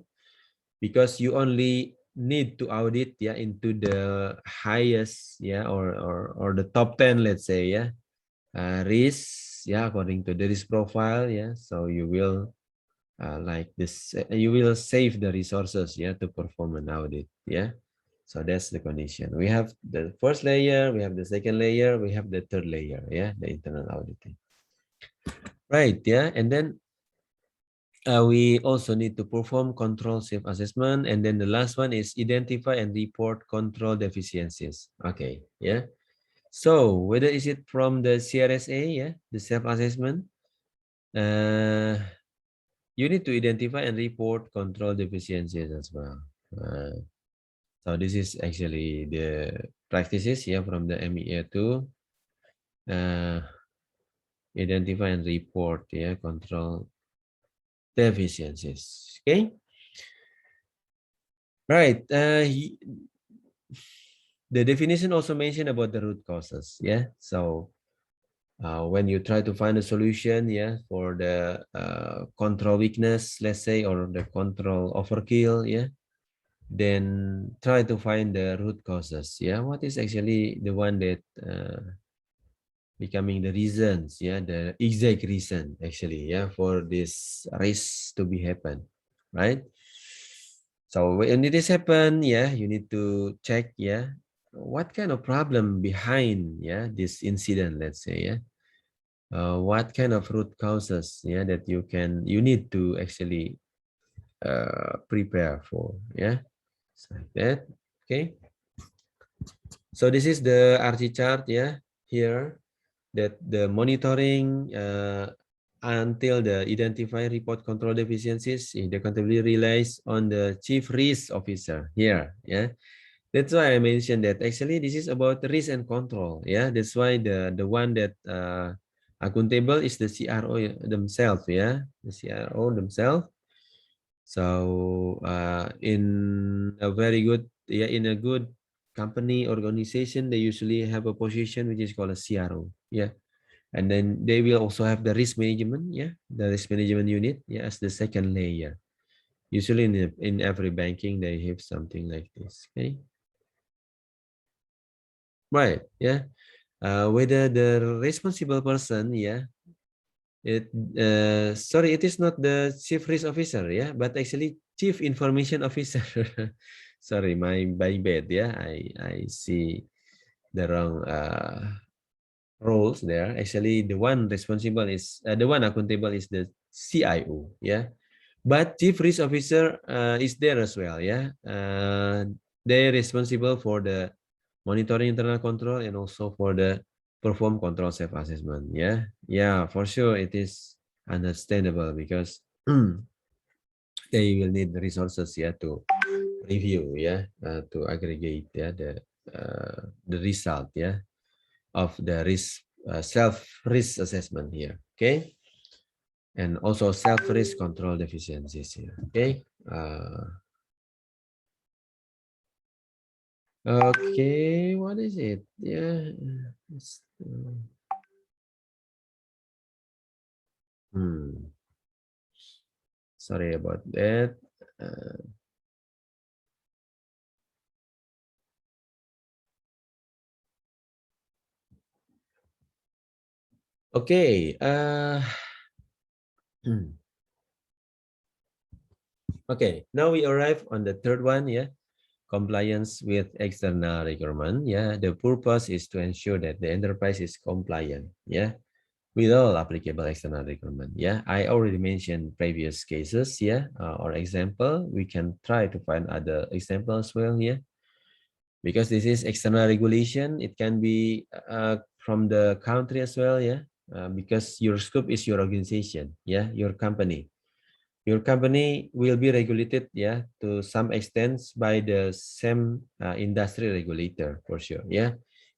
because you only need to audit, yeah, into the highest, yeah, or the top 10, let's say, yeah, risk, yeah, according to the risk profile, yeah. So you will like this, you will save the resources, yeah, to perform an audit, yeah. So that's the condition. We have the first layer, we have the second layer, we have the third layer, yeah, the internal auditing, right, yeah. And then we also need to perform control self-assessment, and then the last one is identify and report control deficiencies. Okay, yeah. So whether is it from the CRSA, yeah, the self-assessment, you need to identify and report control deficiencies as well. So this is actually the practices, yeah, from the MEA to identify and report, yeah, control deficiencies. Okay. Right. The definition also mentioned about the root causes. Yeah. So when you try to find a solution, yeah, for the control weakness, let's say, or the control overkill, yeah, then try to find the root causes. Yeah. What is actually the one that becoming the reasons, yeah, the exact reason actually, yeah, for this race to be happen, right? So when it is happen, yeah, you need to check, yeah, what kind of problem behind, yeah, this incident, let's say, yeah, what kind of root causes, yeah, that you need to actually prepare for, yeah, so like that, okay. So this is the RT chart, yeah, here, that the monitoring until the identify report control deficiencies, the accountability relies on the chief risk officer here. Yeah, that's why I mentioned that actually this is about risk and control. Yeah, that's why the one that accountable is the CRO themselves. Yeah, the CRO themselves. So in a very good, yeah, in a good company organization, they usually have a position which is called a CRO. Yeah, and then they will also have the risk management, yeah, the risk management unit, yeah, as the second layer. Usually in every banking they have something like this. Okay, right, yeah. Whether the responsible person, yeah, sorry, it is not the chief risk officer, yeah, but actually chief information officer. Sorry, my bad, yeah, I see the wrong roles there. Actually, the one responsible is the one accountable is the CIO, yeah. But chief risk officer is there as well, yeah. They're responsible for the monitoring internal control and also for the perform control self assessment, yeah. Yeah, for sure it is understandable because they will need resources, yeah, to review, yeah, to aggregate, yeah, the result, yeah, of the risk self risk assessment here. Okay, and also self risk control deficiencies here. Okay. Okay, what is it? Yeah. Sorry about that. Okay. Okay, now we arrive on the third one, yeah, compliance with external requirement. Yeah, the purpose is to ensure that the enterprise is compliant, yeah, with all applicable external requirement. Yeah, I already mentioned previous cases, yeah, or example. We can try to find other examples as well, yeah, because this is external regulation. It can be from the country as well, yeah, because your scope is your organization, yeah, your company. Your company will be regulated, yeah, to some extent by the same industry regulator for sure, yeah.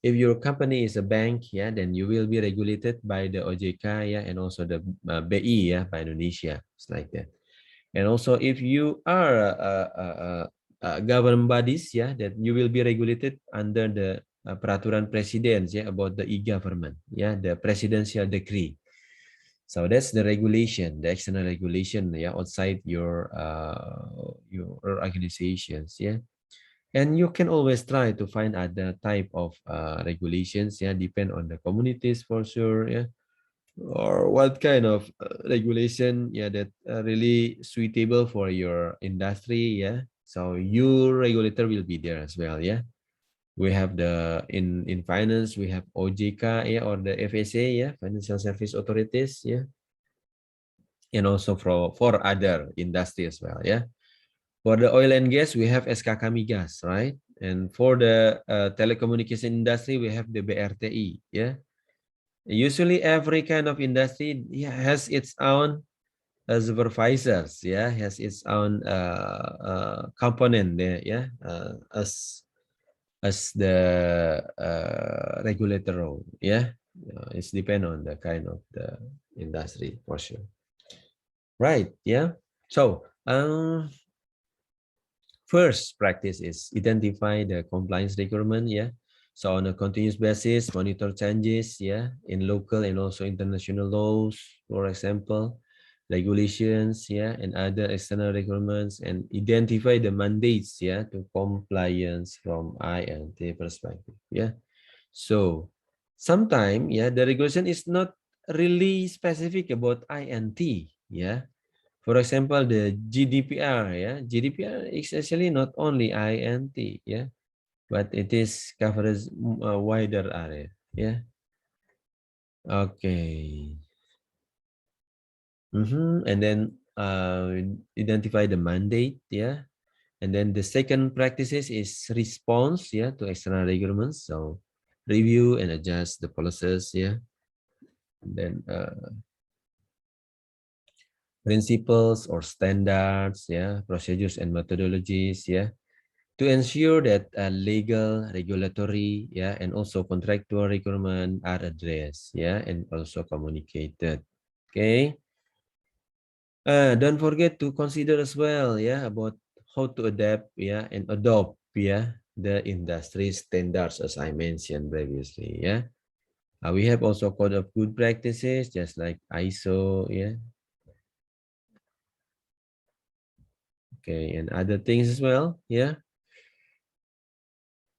If your company is a bank, yeah, then you will be regulated by the OJK, yeah, and also the BI, yeah, by Indonesia. It's like that. And also, if you are government bodies, yeah, that you will be regulated under the peraturan presiden, yeah, about the e-government, yeah, the presidential decree. So that's the regulation, the external regulation, yeah, outside your organizations, yeah. And you can always try to find other type of regulations, yeah, depend on the communities for sure, yeah, or what kind of regulation, yeah, that really suitable for your industry, yeah. So your regulator will be there as well, yeah. We have the in finance, we have OJK, yeah, or the FSA, yeah, Financial Service Authorities, yeah, and also for other industry as well, yeah. For the oil and gas, we have SKK Migas, right? And for the telecommunication industry, we have the BRTI. Yeah. Usually every kind of industry has its own supervisors, yeah, has its own component there, yeah, as the regulator role, yeah. It's depend on the kind of the industry for sure, right? Yeah. So first practice is identify the compliance requirement, yeah. So on a continuous basis, monitor changes, yeah, in local and also international laws, for example, regulations, yeah, and other external requirements, and identify the mandates, yeah, to compliance from INT perspective, yeah. So sometimes, yeah, the regulation is not really specific about INT, yeah. For example, the GDPR, yeah, GDPR is actually not only INT, yeah, but it is covers a wider area, yeah. Okay. And then identify the mandate, yeah. And then the second practices is response, yeah, to external requirements. So review and adjust the policies, yeah. And then principles or standards, yeah, procedures and methodologies, yeah, to ensure that legal, regulatory, yeah, and also contractual requirements are addressed, yeah, and also communicated. Okay. Don't forget to consider as well, yeah, about how to adapt, yeah, and adopt, yeah, the industry standards as I mentioned previously, yeah. We have also code of good practices, just like ISO, yeah. Okay, and other things as well, yeah.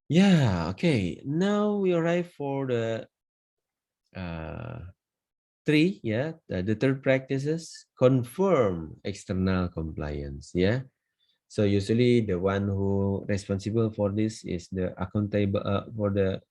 Yeah, okay. Now we arrive for the three, yeah, the third practices, confirm external compliance, yeah. So usually the one who responsible for this is the accountable for the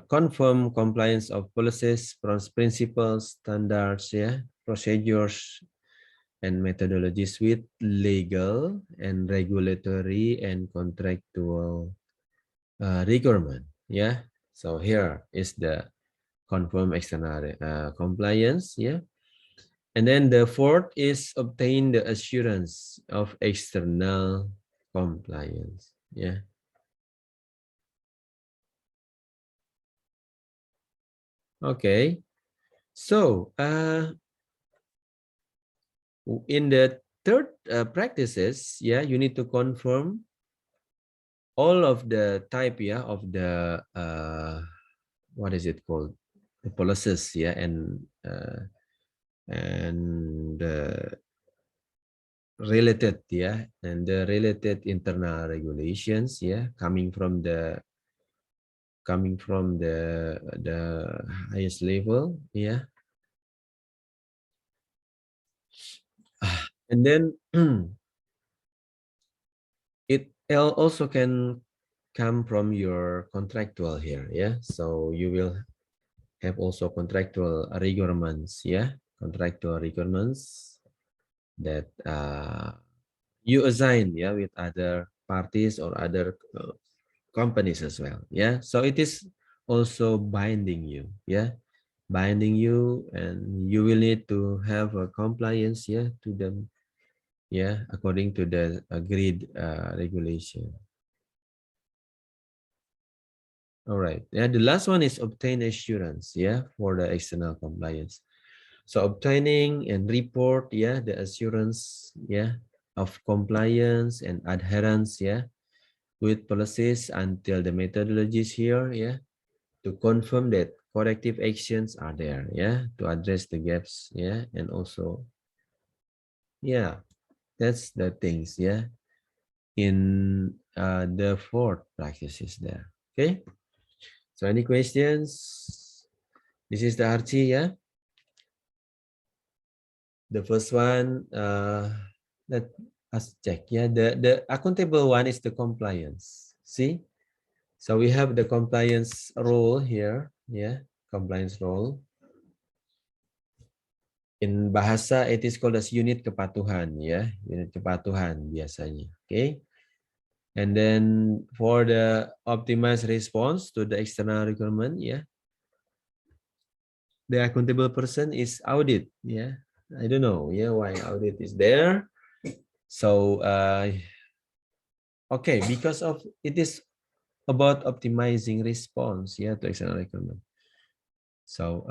confirm compliance of policies, principles, standards, yeah, procedures and methodologies with legal and regulatory and contractual requirement, yeah. So here is the confirm external compliance, yeah. And then the fourth is obtain the assurance of external compliance, yeah. Okay, so in the third practices, yeah, you need to confirm all of the type, yeah, of the what is it called, the policies, yeah, and related, yeah, and the related internal regulations, yeah, coming from the highest level, yeah. And then it also can come from your contractual here, yeah. So you will have also contractual requirements, yeah, contractual requirements that you assign, yeah, with other parties or other companies as well, yeah. So it is also binding you, yeah, binding you, and you will need to have a compliance, yeah, to them, yeah, according to the agreed regulation. All right, yeah, the last one is obtain assurance, yeah, for the external compliance. So obtaining and report, yeah, the assurance, yeah, of compliance and adherence, yeah, with policies until the methodologies here, yeah, to confirm that corrective actions are there, yeah, to address the gaps, yeah, and also, yeah, that's the things, yeah, in the fourth practices there. Okay, so any questions? This is the Archie, yeah. The first one, let us check, yeah, the accountable one is the compliance. See, so we have the compliance role here, yeah, compliance role. In bahasa it is called as unit kepatuhan, ya, unit kepatuhan biasanya. Okay. And then for the optimized response to the external requirement, yeah, the accountable person is audit. Yeah, I don't know, yeah, why audit is there. So okay, because of it is about optimizing response, yeah, to external requirement. So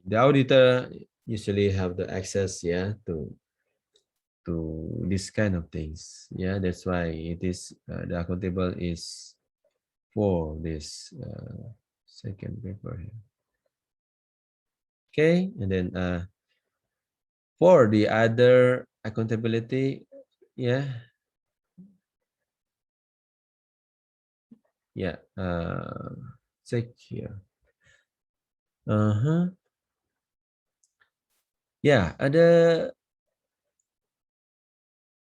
the auditor usually have the access, yeah, to this kind of things. Yeah, that's why it is the accountable is for this second paper here. Okay, and then for the other accountability, yeah, check here. Yeah, ada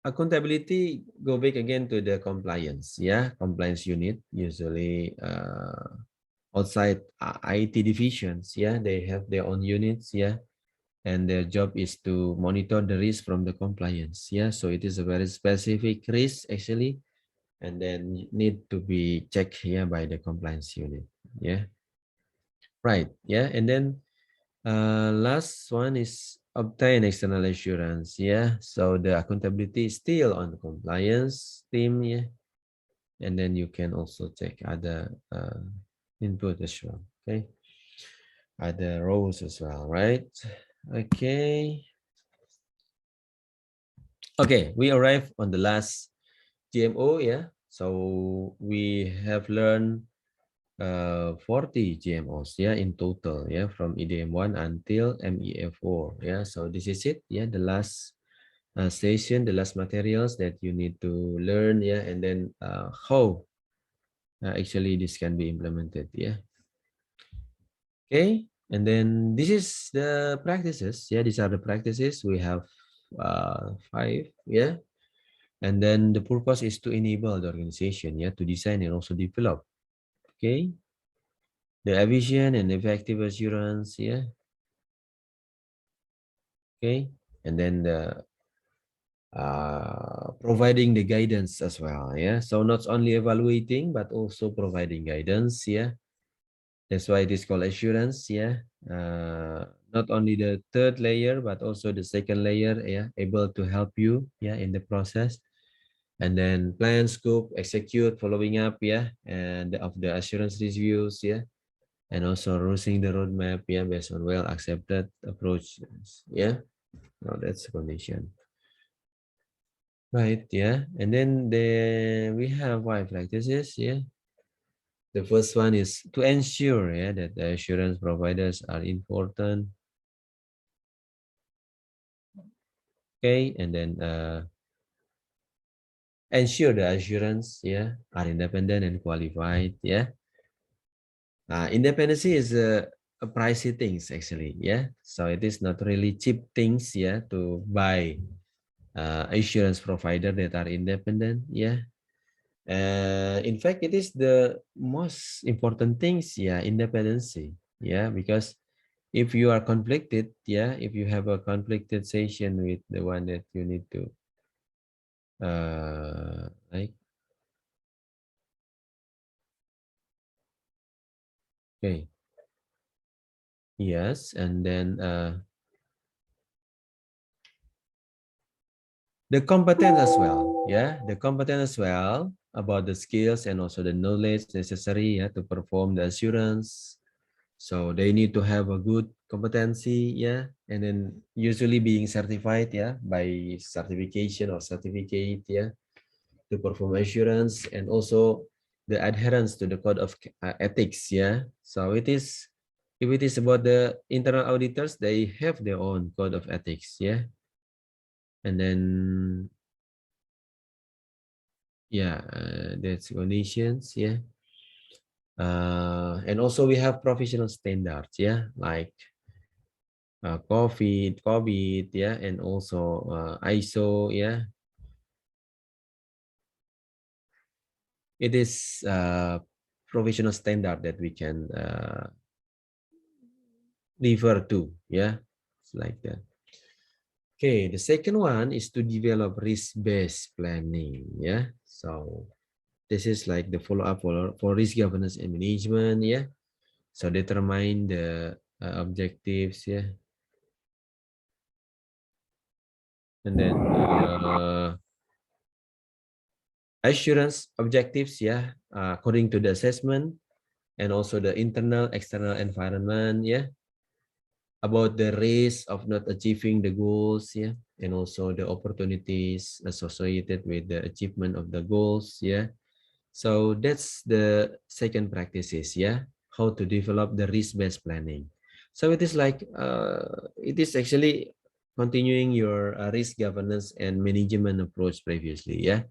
accountability, go back again to the compliance. Yeah, compliance unit usually outside IT divisions. Yeah, they have their own units. Yeah, and their job is to monitor the risk from the compliance. Yeah, so it is a very specific risk actually, and then need to be checked here by the compliance unit. Yeah, right. Yeah, and then last one is obtain external assurance. Yeah, so the accountability is still on the compliance team. Yeah, and then you can also check other input as well. Okay, other roles as well, right? Okay. Okay, we arrived on the last GMO. Yeah, so we have learned 40 GMOs, yeah, in total, yeah, from EDM1 until MEA4. Yeah, so this is it. Yeah, the last station, the last materials that you need to learn. Yeah, and then how actually this can be implemented. Yeah. Okay, and then this is the practices. Yeah, these are the practices. We have 5. Yeah, and then the purpose is to enable the organization, yeah, to design and also develop. Okay, the efficient and effective assurance. Yeah. Okay, and then the providing the guidance as well. Yeah, so not only evaluating but also providing guidance. Yeah, that's why it is called assurance. Yeah, not only the third layer but also the second layer. Yeah, able to help you, yeah, in the process, and then plan, scope, execute, following up. Yeah, and of the assurance reviews. Yeah, and also using the roadmap. Yeah, based on well accepted approach. Yeah, now that's the condition. Right, yeah. And then we have five practices, yeah. The first one is to ensure, yeah, that the assurance providers are important. Okay, and then ensure the assurance, yeah, are independent and qualified, yeah. Independency is a pricey things actually, yeah. So it is not really cheap things, yeah, to buy assurance provider that are independent, yeah. In fact, it is the most important things, yeah, independency, yeah, because if you are conflicted, yeah, if you have a conflicted session with the one that you need to, like, okay, yes, and then the competent as well, yeah, the competent as well about the skills and also the knowledge necessary, yeah, to perform the assurance. So they need to have a good competency, yeah, and then usually being certified, yeah, by certification or certificate, yeah, to perform assurance, and also the adherence to the code of ethics, yeah. So it is, if it is about the internal auditors, they have their own code of ethics, yeah, and then yeah, that's conditions, yeah. And also we have professional standards, yeah, like COBIT, yeah, and also ISO, yeah. It is professional standard that we can refer to, yeah. like that. Okay, the second one is to develop risk-based planning. Yeah, so this is like the follow-up for risk governance and management. Yeah, so determine the objectives. Yeah, and then assurance objectives. Yeah, according to the assessment and also the internal external environment. Yeah, about the risk of not achieving the goals. Yeah, and also the opportunities associated with the achievement of the goals. Yeah, so that's the second practices. Yeah, how to develop the risk-based planning. So it is like it is actually continuing your risk governance and management approach previously. Yeah,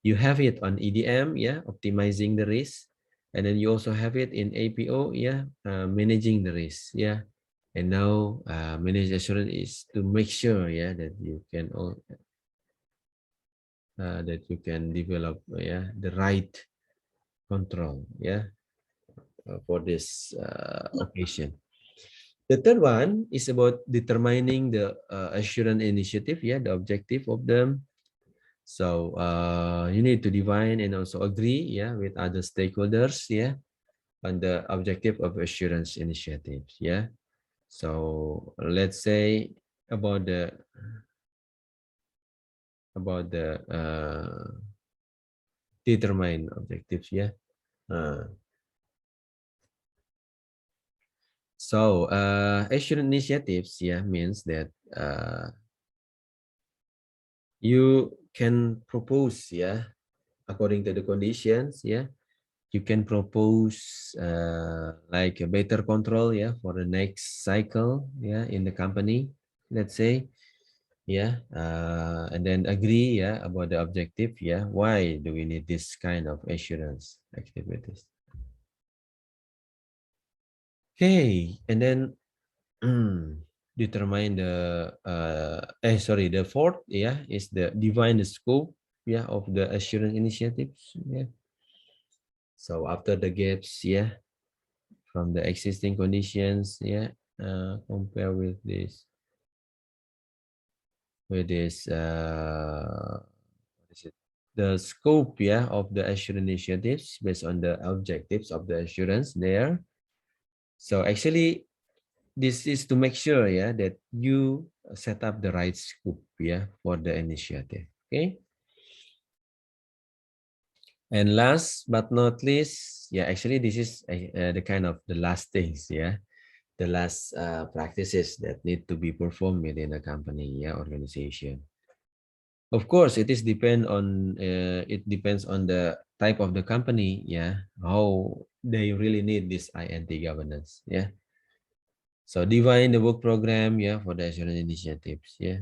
you have it on EDM. Yeah, optimizing the risk, and then you also have it in APO. Yeah, managing the risk. Yeah, and now managed assurance is to make sure. Yeah, that you can all that you can develop. Yeah, the right control. Yeah, for this occasion. The third one is about determining the assurance initiative. Yeah, the objective of them. So you need to define and also agree. Yeah, with other stakeholders. Yeah, on the objective of assurance initiatives. Yeah. So let's say about the determine objectives. Yeah. Uh, So assurance initiatives, yeah, means that you can propose, yeah, according to the conditions, yeah, you can propose like a better control, yeah, for the next cycle, yeah, in the company, let's say, yeah, and then agree, yeah, about the objective, yeah, why do we need this kind of assurance activities? Okay, and then determine the the fourth, yeah, is the define the scope, yeah, of the assurance initiatives. Yeah, so after the gaps, yeah, from the existing conditions, yeah, compare with this what is it, the scope, yeah, of the assurance initiatives based on the objectives of the assurance there. So actually this is to make sure, yeah, that you set up the right scope, yeah, for the initiative. Okay, and last but not least, yeah, actually this is the kind of the last things, yeah, the last practices that need to be performed within a company, yeah, organization. Of course it is depend on it depends on the type of the company, yeah, how they really need this INT governance. Yeah, so define the work program, yeah, for the assurance initiatives. Yeah.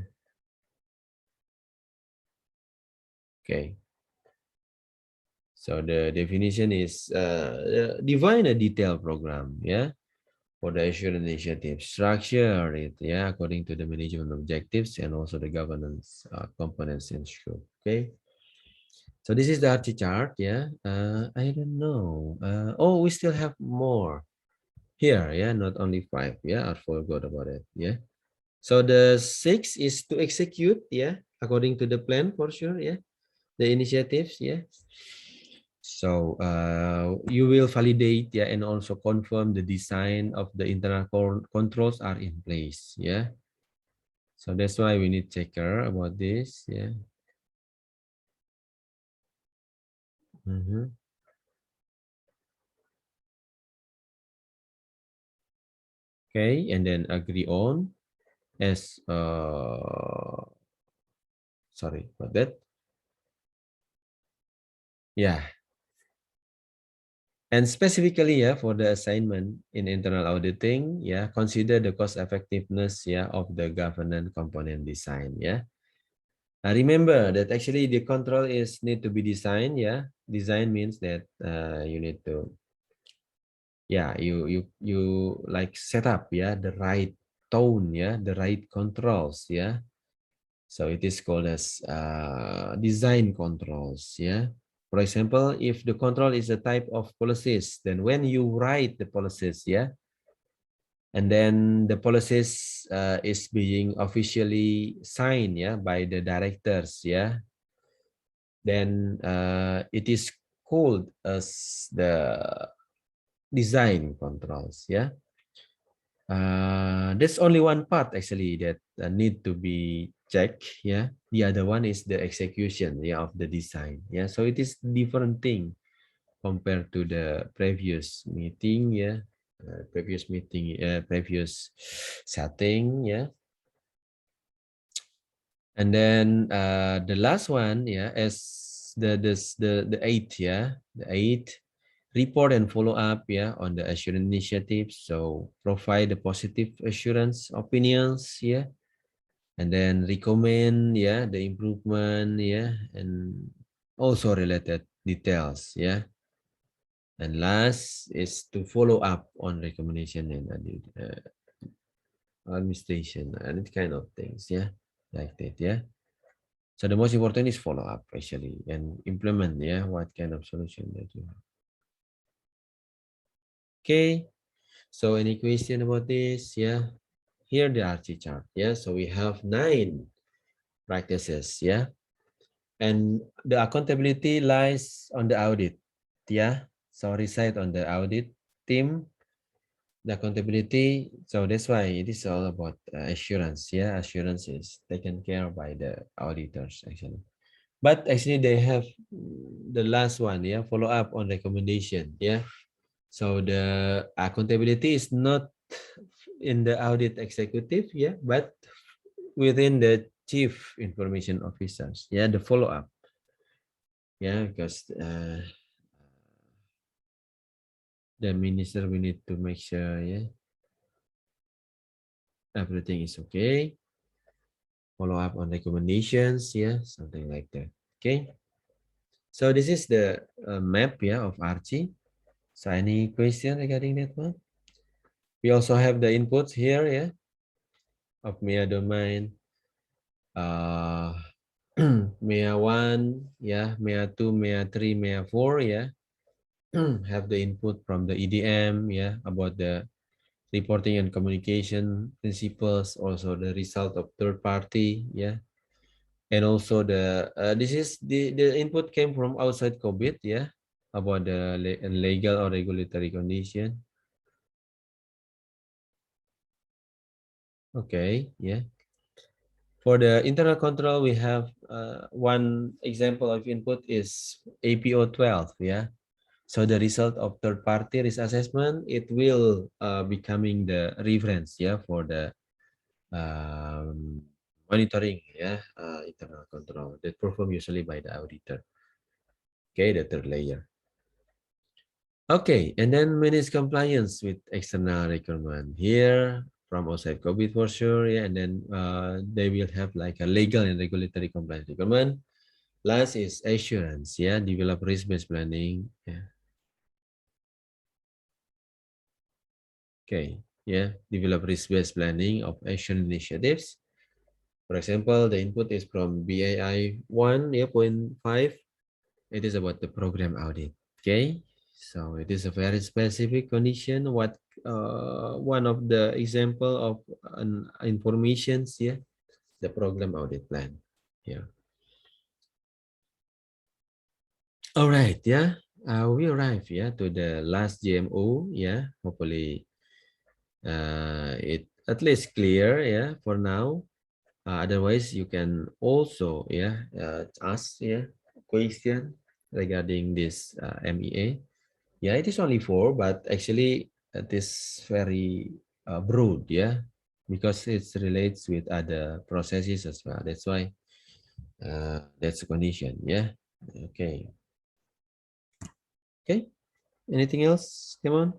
Okay. So the definition is define a detailed program, yeah, for the assurance initiative. Structure it, yeah, according to the management objectives and also the governance components and scope. Okay. So this is the RT chart, yeah. I don't know. Oh, we still have more here, yeah, not only 5, yeah. I forgot about it, yeah. So the 6 is to execute, yeah, according to the plan for sure, yeah. The initiatives, yeah. So you will validate, yeah, and also confirm the design of the internal controls are in place, yeah. So that's why we need checker about this, yeah. Okay, and then agree on as sorry about that. Yeah. And specifically, yeah, for the assignment in internal auditing, yeah, consider the cost effectiveness, yeah, of the governance component design, yeah. Remember that actually the control is need to be designed, yeah. Design means that you need to, yeah, you like set up, yeah, the right tone, yeah, the right controls, yeah. So it is called as design controls, yeah. For example, if the control is a type of policies, then when you write the policies, yeah, And then the policies is being officially signed, yeah, by the directors, yeah. Then it is called as the design controls, yeah. There's only one part actually that need to be checked, yeah. The other one is the execution, yeah, of the design, yeah. So it is different thing compared to the previous meeting, yeah. Previous setting, yeah. And then the last one, yeah, is the eighth, yeah, the eighth, report and follow up, yeah, on the assurance initiatives. So provide the positive assurance opinions, yeah, and then recommend, yeah, the improvement, yeah, and also related details, yeah. And last is to follow up on recommendation and administration and kind of things, yeah, like that, yeah. So the most important is follow up actually and implement, yeah, what kind of solution that you have. Okay, so any question about this? Yeah, here the RT chart, yeah. So we have 9 practices, yeah, and the accountability lies on the audit, yeah. So reside on the audit team, the accountability. So that's why it is all about assurance, yeah. Assurance is taken care by the auditors actually. But actually they have the last one, yeah, follow up on recommendation, yeah. So the accountability is not in the audit executive, yeah, but within the chief information officers, yeah, the follow up, yeah, because the minister, we need to make sure, yeah, everything is okay. Follow up on recommendations, yeah, something like that. Okay. So this is the map, yeah, of Archie. So any question regarding that one? We also have the inputs here, yeah, of MEA domain. MEA 1, yeah, MEA 2, MEA 3, MEA 4, yeah. Have the input from the EDM, yeah, about the reporting and communication principles, also the result of third party, yeah. And also the this is the input came from outside COBIT, yeah, about the legal or regulatory condition. Okay, yeah. For the internal control, we have one example of input is APO 12, yeah. So the result of third-party risk assessment, it will becoming the reference, yeah, for the monitoring, yeah, internal control that performed usually by the auditor. Okay, the third layer. Okay, and then manage compliance with external requirement here from outside COBIT for sure, yeah, and then they will have like a legal and regulatory compliance requirement. Last is assurance, yeah, develop risk-based planning, yeah. Okay, yeah, develop risk-based planning of action initiatives. For example, the input is from BAI 1, yeah, 0.5. It is about the program audit. Okay, so it is a very specific condition. What one of the example of an informations, yeah, the program audit plan. Yeah. All right, yeah. We arrive, yeah, to the last GMO, yeah. Hopefully, it at least clear, yeah, for now. Otherwise, you can also, yeah, ask, yeah, question regarding this MEA. Yeah, it is only 4, but actually it is very broad, yeah, because it relates with other processes as well. That's why that's a condition, yeah. Okay. Okay. Anything else? Come on.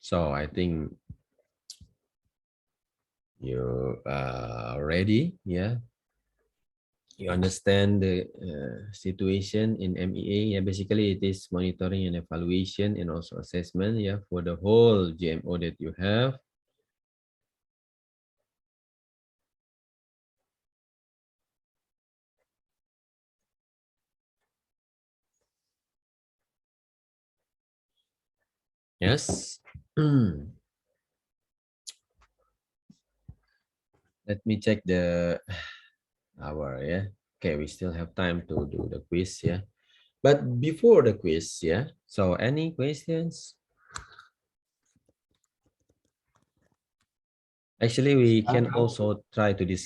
So I think you are ready, yeah. You understand the situation in MEA. Yeah, basically it is monitoring and evaluation and also assessment, yeah, for the whole GMO that you have. Yes. Let me check the hour. Yeah. Okay, we still have time to do the quiz. Yeah. But before the quiz, yeah. So any questions? Actually, we can also try to discuss